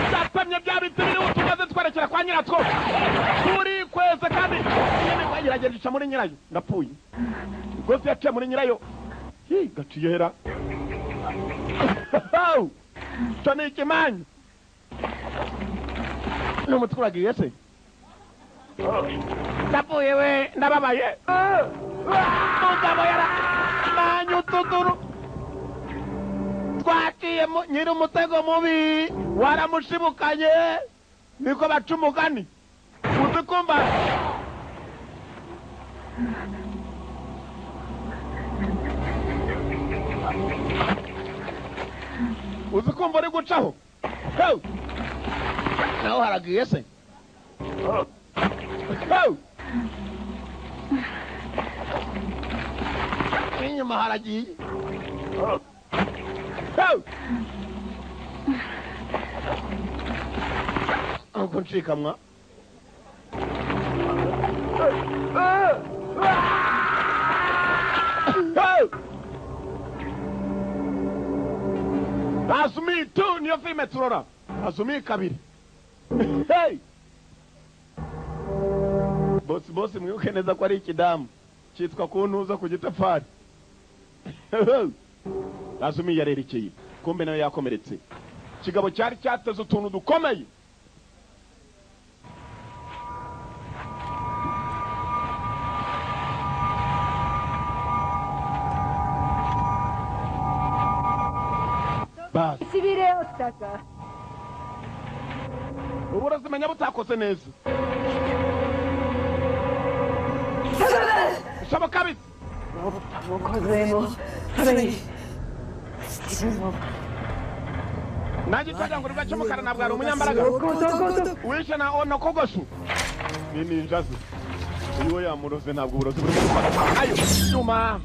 byatamye bya biti biriho tumaze twerekera kwa nyiratwo turi kweze kandi nyine kwagerageje ica muri nyirayo ndapfuye rwose yaciye muri nyirayo gaciye hera cyo ni ikimanyu ni umutwe uragiye se ndapfuye we ndababaye mugabo yaramanyu tuturu twaciye nyiri umutego mubi waramushibukanye niko baca umugani uzi kumva uzi kumva uri gucaho naho haragiye se inyuma haragiye nuko nshikamwa Azumi tu niyo filime turora Azumi kabiri bosi mwibuke neza ko ari ikidamu cyitwa kuntuza ku gitafari Azumi yarerekeye kumbe nawe yakomeretse kigabo cyari cyateze utuntu dukomeye Sibire otaka uburozi menya butakoze neza shoboka bite nanjye twagira ngo ribwace mukara ntabwo ari umunyambaraga wishe na ono kogoshu ni ninjazi uyu we yamuroze ntabwo uburozi buri gufata ayo nyuma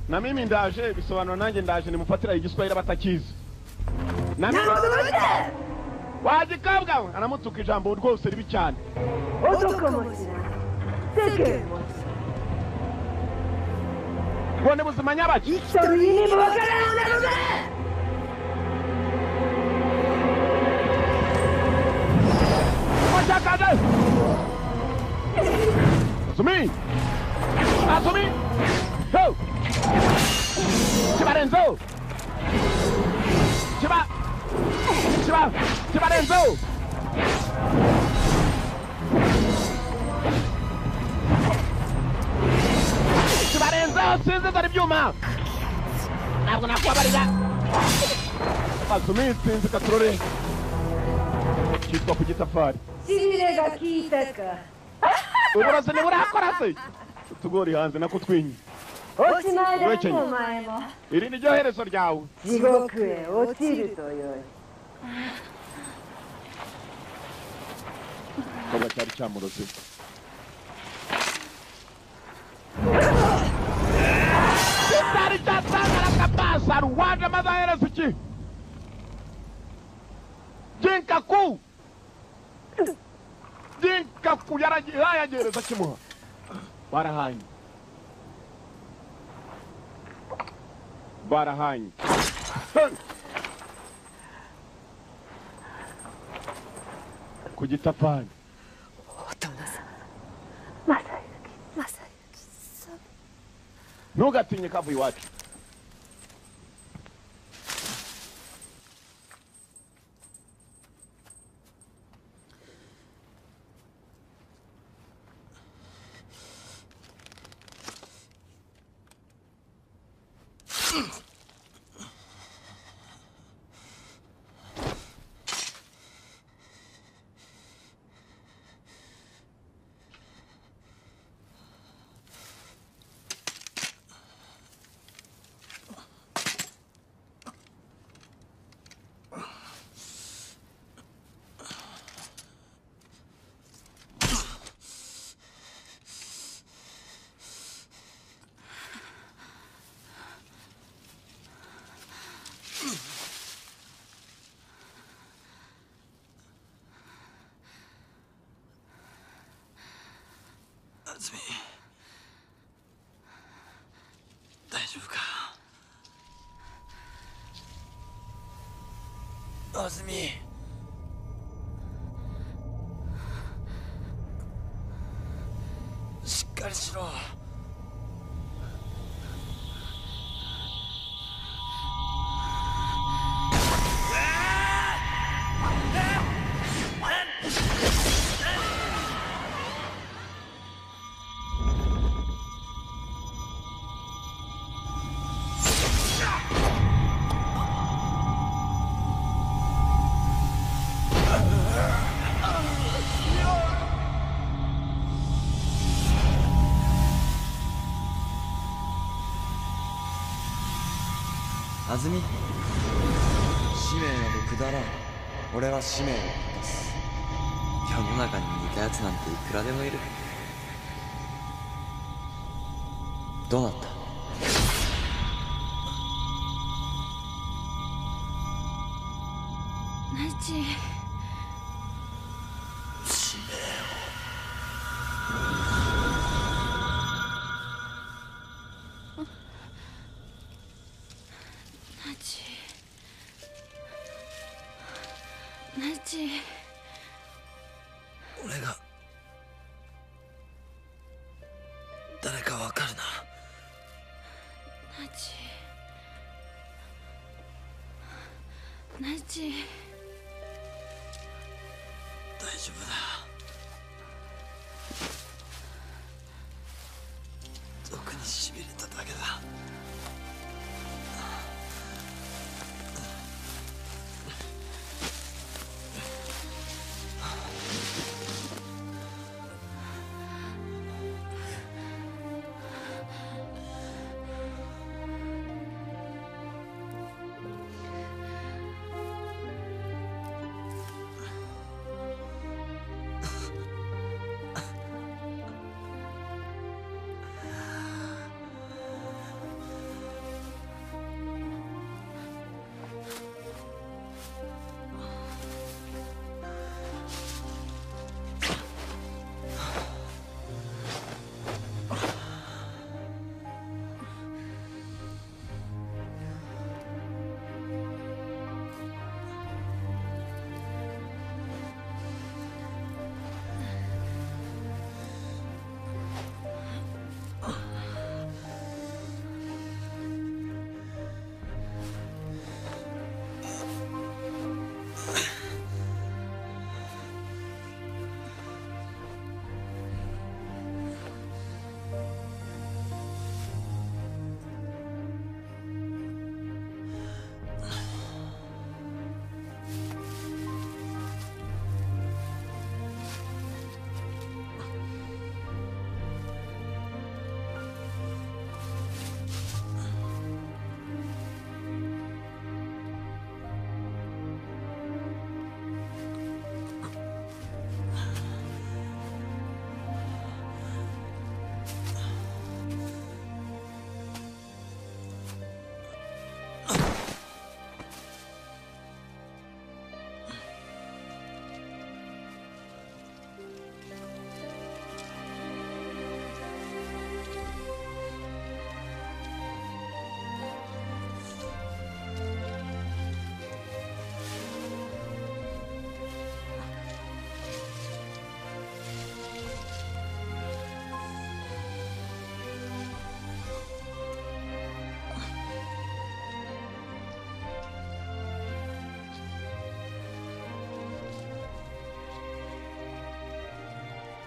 na mimi ndaje bisobanura nanjye ndaje nimufatira igiswahili batakizi na mimi wagikabwa anamutuka ijambo rwose ribi cyane bone buzima nyabaki Azumi! Azumi! Ho! Chibarenzo! Chibarenzo! Chibarenzo! Sinzi dore ibyuma! Ntabwo nakwabarira! Azumi sinzi katurore! Kitwa ku gitafari. Sibire gakitaka. Uburozi ntiburakora se utugori hanze nako twinyi iri ni ryo herezo ryawe jigokue otiru toyo kaba cyari cyamuroze kitari cyatangara kapasa ruwaje amazaherezo iki jinkaku Jinkaku yaragereza kimuha barahanye ku gitafari ntugatinye kavu iwacu ずみ、大丈夫か。あずみ、しっかりしろ。あずみ、使命などくだらん。俺は使命を果たす。世の中に似たやつなんていくらでもいる。どうなった？ナイチ。使命ナイチ。俺が誰かわかるな。ナイチ。ナイチ。大丈夫だ。毒にしびれただけだ。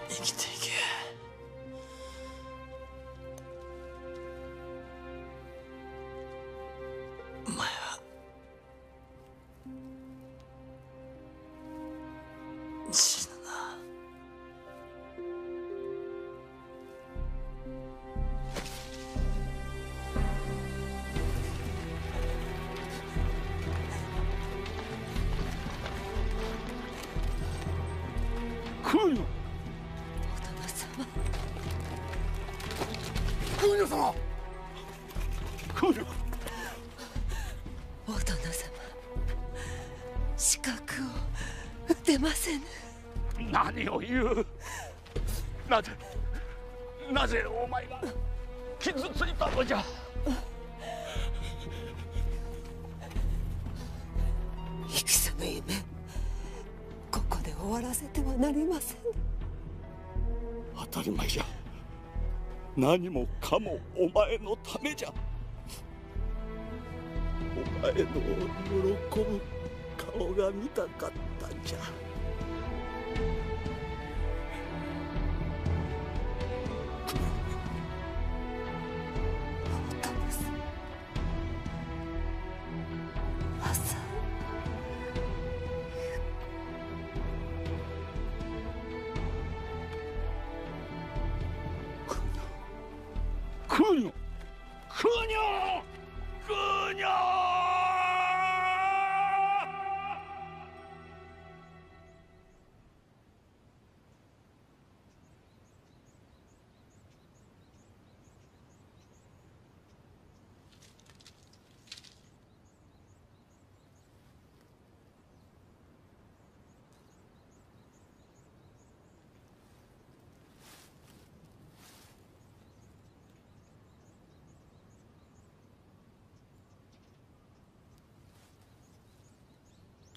生きていけ。お前は死ぬな。来るよ。クーニョ様。クーニョ。お殿様、資格を打てませぬ。何を言う。なぜなぜお前が傷ついたのじゃ。戦の夢、ここで終わらせてはなりません。当たり前じゃ。何もかもお前のためじゃ。お前の喜ぶ顔が見たかったんじゃ。クーニョ、クーニョ、クーニョ。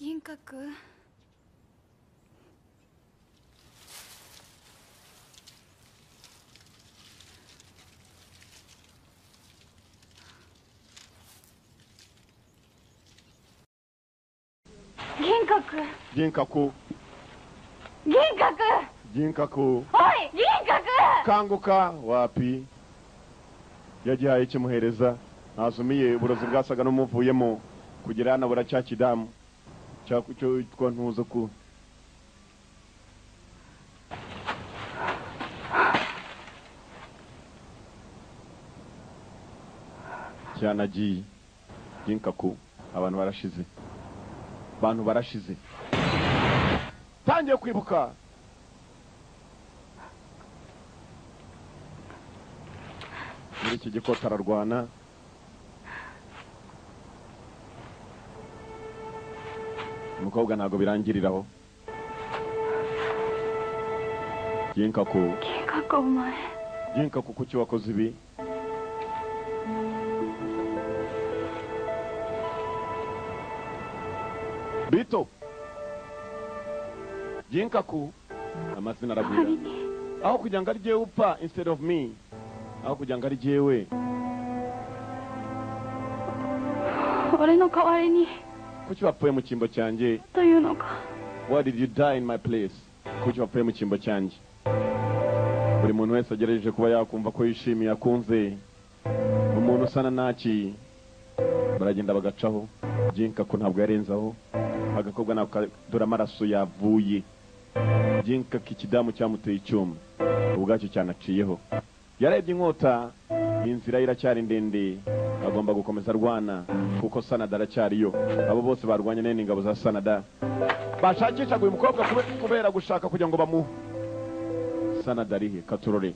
銀閣、銀閣、銀閣、銀閣、銀閣. おい銀閣. Kanguka wapi? Yagihaye ikimuhereza. Azumiye uburozi bwasaga n'umuvuyemo kugira hano buracyakidamu cyo yitwa ntuzo ku cyanagiye. Ginkaku, abantu barashize, tangiye kwibuka. Muri iki gikota ararwana. Umukobwa ntago birangiriraho. Ginkaku, omae. Ginkaku, kuki wakoze ibi? Bito, Ginkaku, amazina aragwira. Aho kugira ngo ari jewe upfa instead of me. Aho kugira ngo ari jewe. 俺の代わりに Kuki wapfuye mu cyimbo cyanjye? というのか。 Why did you die in my place? Kuki wapfuye mu cyimbo cyanjye? Buri muntu wese agerageje kuba yakumva ko yishimiye akunze umuntu usana naki. Baragenda bagacaho. Ginkaku ntabwo yarenzaho. Agakobwa nako dore amaraso yavuye. Ginkaku ikidamu cyamuteye icyuma. Ubwacyo cyanaciyeho. Yarebye inkota. Inzira iracyari ndende. Agomba gukomeza arwana kuko Sanada aracyariyo. Abo bose barwanye nene ingabo za Sanada. Bashakisha uyu mukobwa kubera gushaka kugira ngo bamuhe. Sanada arihe katurore.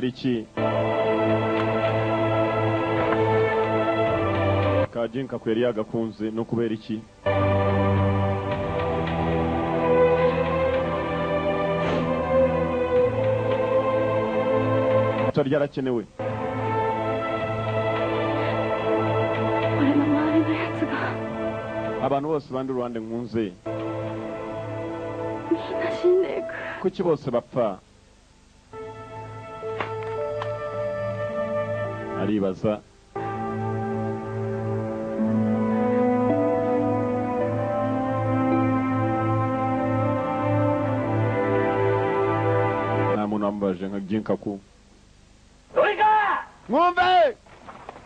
Iki ka Ginkaku yari yagakunze no kubera iki? Utari yarakenewe. Abantu bose bandi uruhande nkunze kuki bose bapfa? Aribaza. Nta muntu wamubaje nka Ginkaku. Mwumve!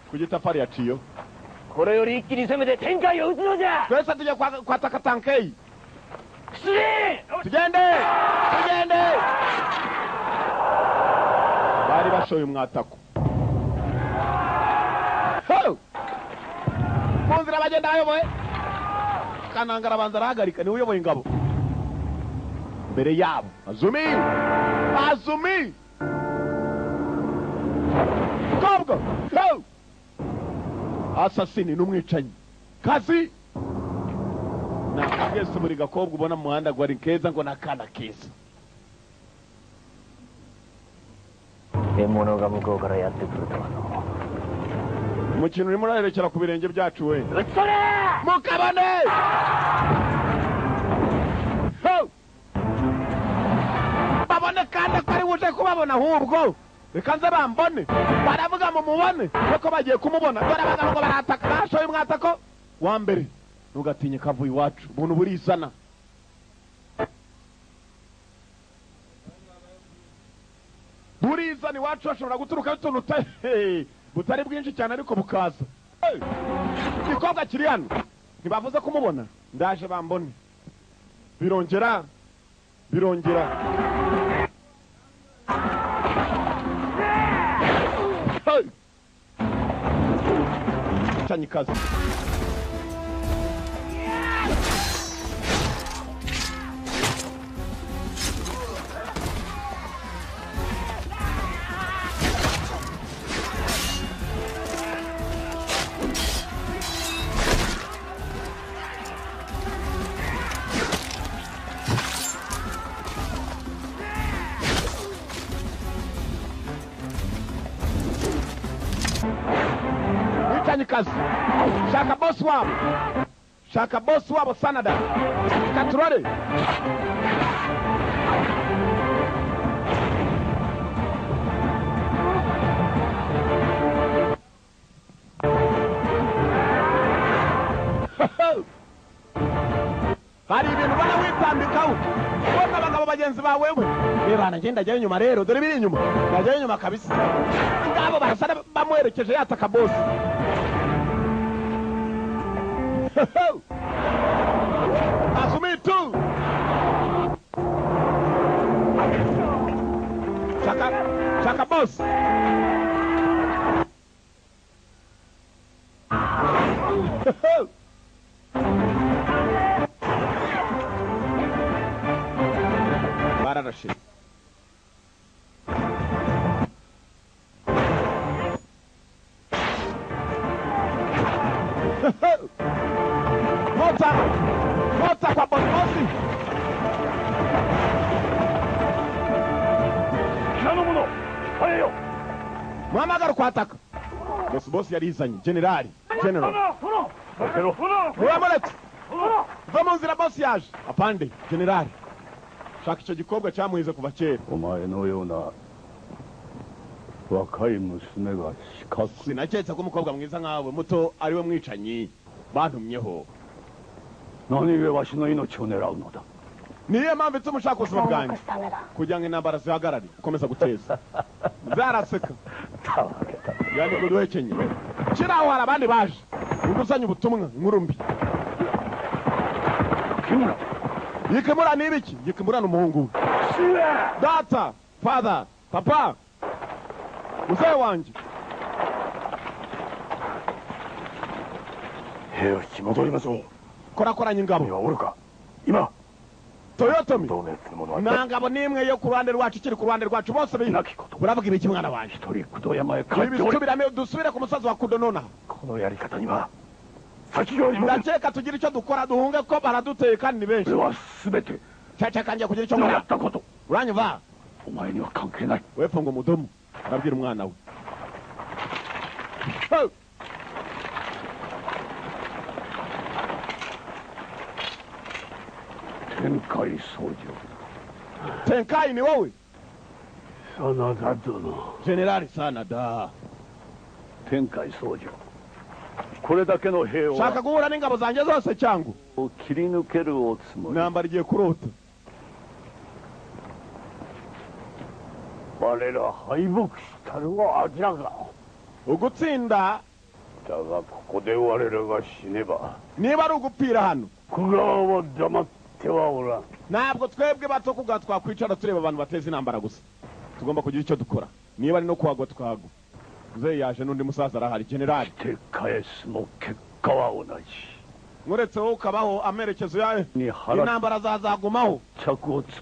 Kugitafari yaciyo. これより一気に攻めて天海を撃つのじゃ。 Twese tujya kwataka tankei. 出陣! Tugende! Bari bashoye umwatako. Munzira bagenda ayoboye. akananga arabanza arahagarika niwe uyoboye ingabo mbere yabo Azumi kobwa no asasini n'umwicanyi kazi nakagese muri gakobwa ubona mu muhanda gwari keza ngo nakana keza emono ga muko kara yatte kuru to umukino urimo uraherekera ku birenge byacu we mukabane babone kandi ko ari buje kubabona ahubwo reka nze bambone baravuga mu mubone kuko bagiye kumubona dore abagabo ngo barataka bashoye umwatako wa mbere ntugatinye kavuye iwacu ubuntu burizana burizana iwacu bashobora guturuka utuntu butari bwinshi cyane ariko bukaza igikobwa kiri hano ntibavuze kumubona ndaje bambone birongera Chanyikazi shaka boss wabo Sanada katurore hari ibintu bana witambikaho ubona abagabo bagenzi bawe reba nagenda ajyayo inyuma rero dore biri inyuma najyayo inyuma kabisa ngabo barasana bamwerekeje yataka boss Azumi tu Chaka boss Bararashi Mota kwa bosi Nanomuno hayo Muhamagara kwataka boss yarizanye general Muhamagara Vamos nzira boss yaje apande general shaka icyo gikobwa cyamuhize kuva kera omae no yona wakai musume ga shikaku sinaketse ko umukobwa mwiza nkawe muto ari we mwicanyi bantumyeho nani we washi no inochi o nerau no da niyo mpamvu ituma ushaka ubuzima bwanjye kugira ngo intambara zihagarare ukomeza guteza zaraseka yani ngo duhekenye kiraho hari abandi baje ugusanya ubutumwa inkuru mbi yikemura n'ibiki yikemura n'umuhungu data father papa muzee wanjye heyo kimodorimazo korakoranya ingabo yoruka ima Toyotomi nangabo nimwe yo ku ruhande rwacu kiri ku ruhande rwacu bose uravuga ibiki mwana wanje tori kudoyamaye kandi dusubire ku musozi wa Kudonona kono yari kataniba sakiyori ndakeka tugira icyo dukora duhunge ko baraduteye kandi ni benshi wasubete cyaca kangiye kugira icyo nkora uranyumva omae ni wa kanke nai wepfo ngo mudomo arabwira umwana we Tenkai sojo Tenkai ni wewe Sanada dono Generali Sanada Tenkai sojo kore dake no hei wa shaka guhura n'ingabo zanjye zose cyangu kirinukeru o tsumori nambara igiye kurota warera haibuku shitaru wa ajiraga ugutsinda daga koko de warera ga shineba niba ari ugupira hano kugawa damatte ntabwo twebwe bato kuga twakwicara tureba abantu bateza intambara gusa tugomba kugira icyo dukora niba ari no kuhagwa twagwa uze yaje n'undi musaza arahari generali tekayesu no kekka wa onaji muretse wowe ukabaho amerekezo yawe intambara zazagumaho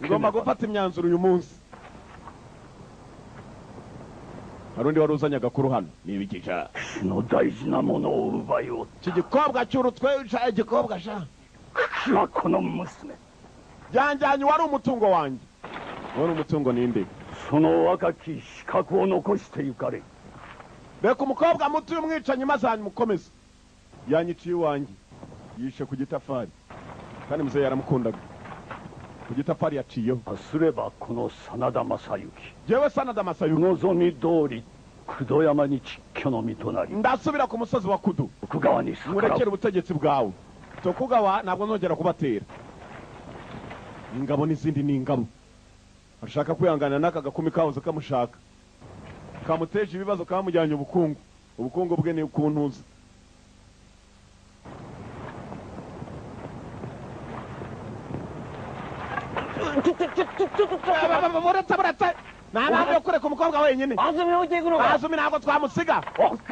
ngomba gufata imyanzuro uyu munsi. Harundi wari uzanye agakuru hano nibikisha no daiji na mono o ubayo iki gikobwa cy'urutwe wicaye igikobwa sha shako no musume yanjanye wari umutungo wanjye. Wari umutungo ninde? sono wakaki shikaku o nokoshite yukare. Beka umukobwa muto y'umwicanyi maze mukomeza yanyiciye wanjye yishe ku gitafari kandi muze yaramukundaga ku gitafari yaciyeho. asureba kono Sanada Masayuki jewe Sanada Masayuki nozomi dori Kudoyama ni Chikyonomi tonari ndasubira ku musozi wa Kudu Tokugawa ni Sakara murekere ubutegetsi bwawe. Tokugawa ntabwo nzongera kubatera. Ingabo n'izindi ni ingabo. Ashaka kwihangana n'aka gakumi kahoze kamushaka kamuteje ibibazo kamujyanye ubukungu. Ubukungu bwe ni ukuntuza. Buretse ntabwo kureka umukobwa wenyine. Azumi ntabwo twamusiga.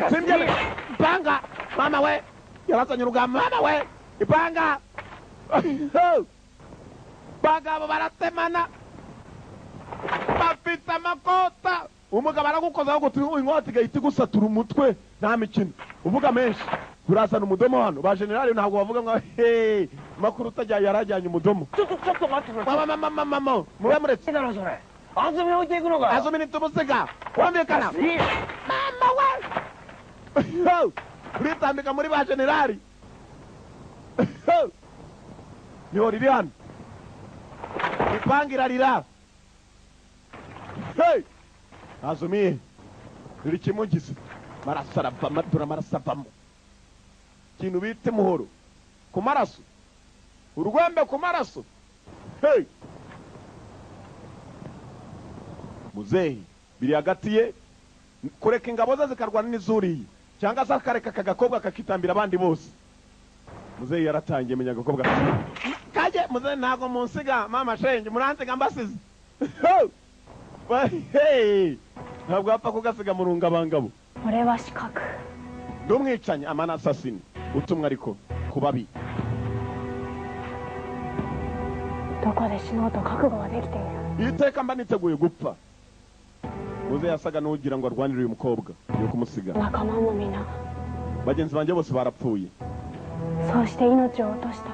Simbyeme ipanga mama we yarazanye urugamba mama we ipanga bagabo baratemana bafite amakota. Umugabo aragukozaho guti inkota igahita igusatura umutwe nta mikino uvuga menshi. Urazana umudomo hano ba generali ntabwo bavuga ngo hey makuru utajya yarajyanye umudomo. Mama mube muretse Azumi ujye gunoga. Azumi nitumusiga wambekana mama we uritambika muri ba generali niho riri hano ipangira rira. Hey Azumi riri kimugize marasarabama turamarasabamo kintu bite muhoro ku maraso urwembe ku maraso. Hey muzehi biri hagati ye kureka ingabo ze zikarwana n'izuriye cyangwa se akareka kagakobwa kakitambira abandi bose. Muzehi yaratangiye menya agakobwa kaje muzehi ntago munsiga mama shenge muransiga mbasize. Hey ntabwo apfa kugasiga mu rungabangabo. Ureba shikaku ndumwicanye amana assassin utumwa ariko kubabi. どこで死のうと覚悟はできている。 iteka mba niteguye gupfa. Muze yasaga n'ugira ngo arwanire uyu mukobwa yo kumusiga. 仲間もみんな Bagenzi banjye bose barapfuye. そうして命を落とした。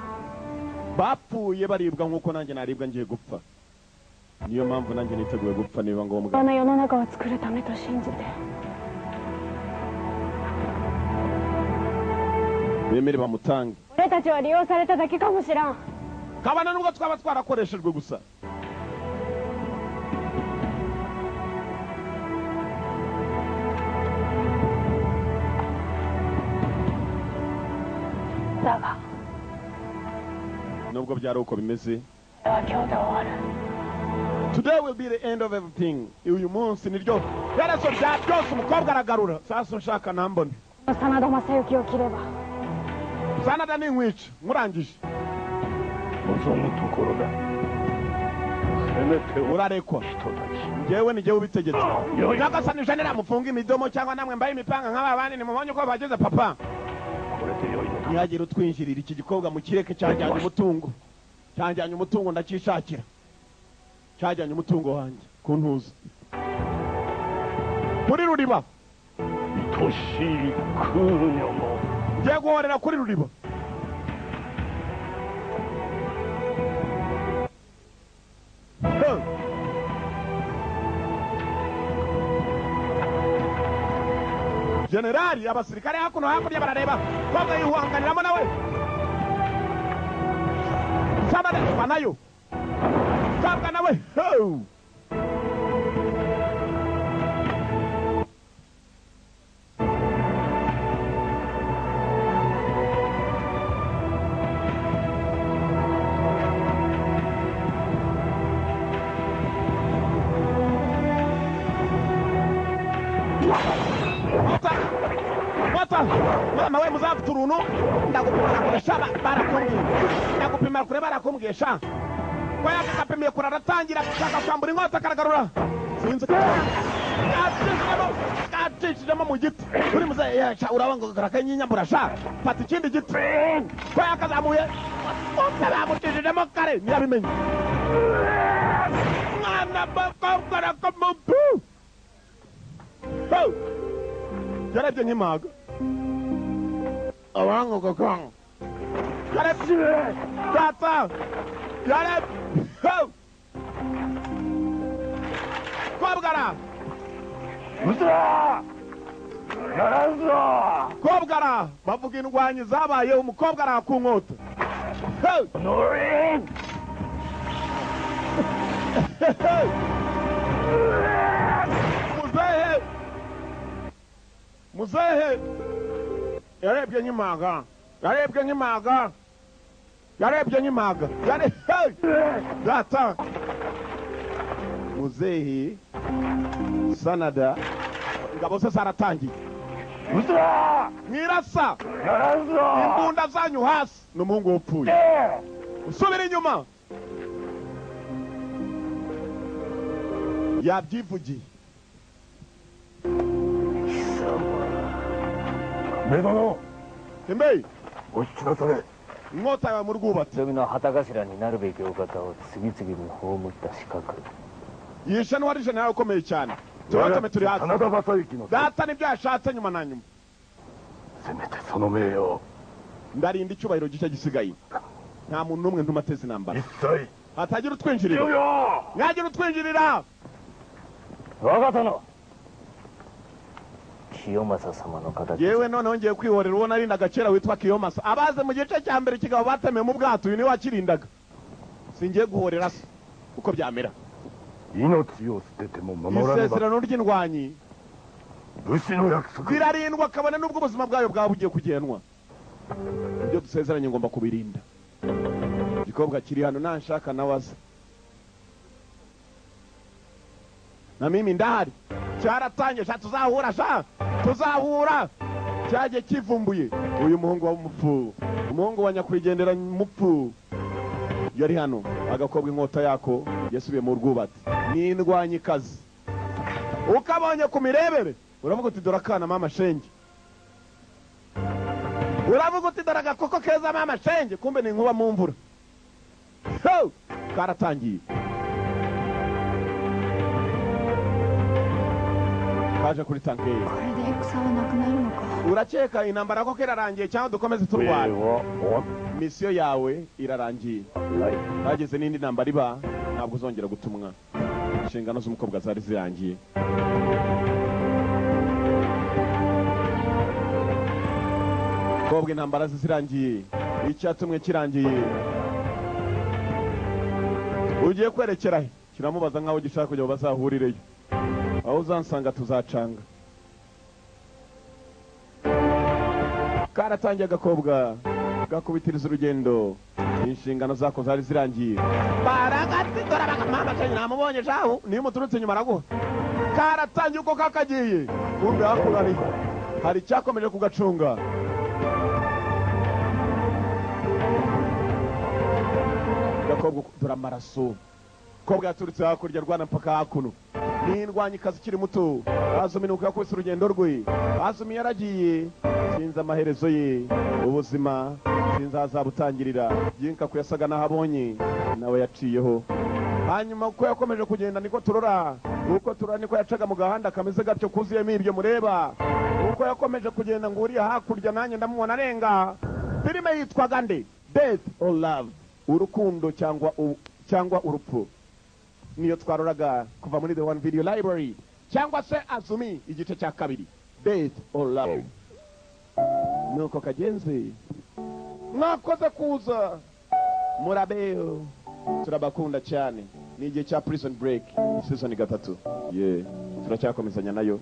Bapfuye baribwa nk'uko nanjye naribwa ngiye gupfa. Niyo mpamvu nanjye niteguye gupfa niba ngombwa. この世の中を作るためと信じて。 Bemere bamutange. 俺たちは利用されただけかもしらん。 Kabana nubwo twaba twarakoreshejwe gusa. だが nubwo byari uko bimeze. 今日で終わる。 Today will be the end of everything. Uyu munsi niryo yaraso bya byose umukobwa aragarura. Sasa nshaka nambone. 真田正幸を切れば Sanada ni nkwica murangije. 望むところだ。せめて Urarekwa. 人たち Ngewe ni jewe ubitegetse. Yoyo. Nyagasani general mufunga imidomo cyangwa namwe mbaye imipanga nk'aba bandi nimubonye ko bageze papa. これで良いのだ。 Ntiyagira utwinjirira iki gikobwa mu kireke cyajyanye umutungo. Cyajyanye umutungo ndakishakira. Cyajyanye umutungo wanjye kuntuza. Kuri Ruriba. 愛しい空女も Ngiye guhorera kuri Ruriba. Generali abasirikare hakuno hakurya barareba kobwa yihuhanganiramo nawe. Sabane banayo. Sabwa nawe. Mama we muzafite uruntu ndagupima kuresha barakumbwiye. Ndagupima kure barakumbwiye sha. Ko yakapimiye kure aratangira gushaka kwambura inkota karagarura. Sinzi ko. yacishijemo mu giti uri muzehe yaca urabanga karakanyinyambura sha fata ikindi giti ko yakazamuye bamucishijemo kare ntiyabimenye mwana bakakara kamupu yarebye nk'impaga abanga kakanga yarebye tata yarebye kobwara kobwara bavuga indwanyi zabaye umukobwa arakunkota muzehe yarebye nk'impaga data muzehe sanada ingabo ze zaratangiye mwirasa imbunda zanyu hasi n'umuhungu wapfuye usubira inyuma yabyivugiye Tembe inkota yawe mu rwubatsi yishe n'uwarije nawe ukomeye cyane tubatame turi hasi data nibyo yashatse nyuma na nyuma ndarinda icyubahiro gishya gisigaye nta muntu n'umwe ntumateze intambara hatagira utwinjirira mwagira utwinjirira yewe noneho ngiye kwihorera uwo narindaga kera witwa Kiyomasa abaze mu gice cya mbere kigabo batemeye mu bwato uyu niwe wakirindaga singiye guhorera se uko byamera isezerano ry'indwanyi birarindwa kabone n'ubwo ubuzima bwayo bwaba bugiye kugenwa ibyo dusezeranye ngomba kubirinda igikobwa kiri hano nanshaka nawe aza na mimi ndahari cyaratangiye tuzahura cyagiye kivumbuye uyu muhungu w'umupfu umuhungu wa nyakwigendera mupfu yari hano agakobwa inkota yako yasubiye mu rwubatsi n'indwanyikazi ukabonye ku mirebere uravuga uti dore akana mama shenge uravuga uti dore agakoko keza mama shenge kumbe ni inkuba mu mvura karatangiye kaje kuri tankeri urakeka intambara ko kirarangiye cyangwa dukomeze turwana misiyo yawe irarangiye hageze n'indi ntambara iba ntabwo uzongera gutumwa inshingano z'umukobwa zari zirangiye kobwa intambara zirangiye icyatumwe kirangiye ugiye kwerekera he kiramubaza nkaho gishaka kujya bazahurireyo aho uzansanga tuzacanga karatangiye agakobwa gakubitiriza urugendo inshingano zako zari zirangiye baragati dore mama cyane namubonye jaho niyo muturutse nyuma araguha karatangiye uko kakagiye kumbe hakurari hari cyakomeje kugacunga gakobwa dore amaraso kobwa yaturutse hakurya rwana mpaka hakuno n'indwanyikazi ikiri muto azuminuka yakubise urugendo rwe azumi yaragiye sinzi amaherezo ye ubuzima sinzi azabutangirira yinka ko yasaga naho abonye nawe yaciyeho hanyuma uko yakomeje kugenda niko turora niko yacaga mu gahanda kameze gatyo kuzuyemo ibyo mureba uko yakomeje kugenda ngo uriya hakurya nanjye ndamubona arenga filime yitwaga nde Death or Love urukundo cyangwa urupfu niyo twaroraga kuva muri The One Video Library cyangwa se Azumi igice cya kabiri Death or Love nuko kagenzi mwakoze kuza murabeho turabakunda cyane ni igihe cya Prison Break season 3 turacyakomezanya nayo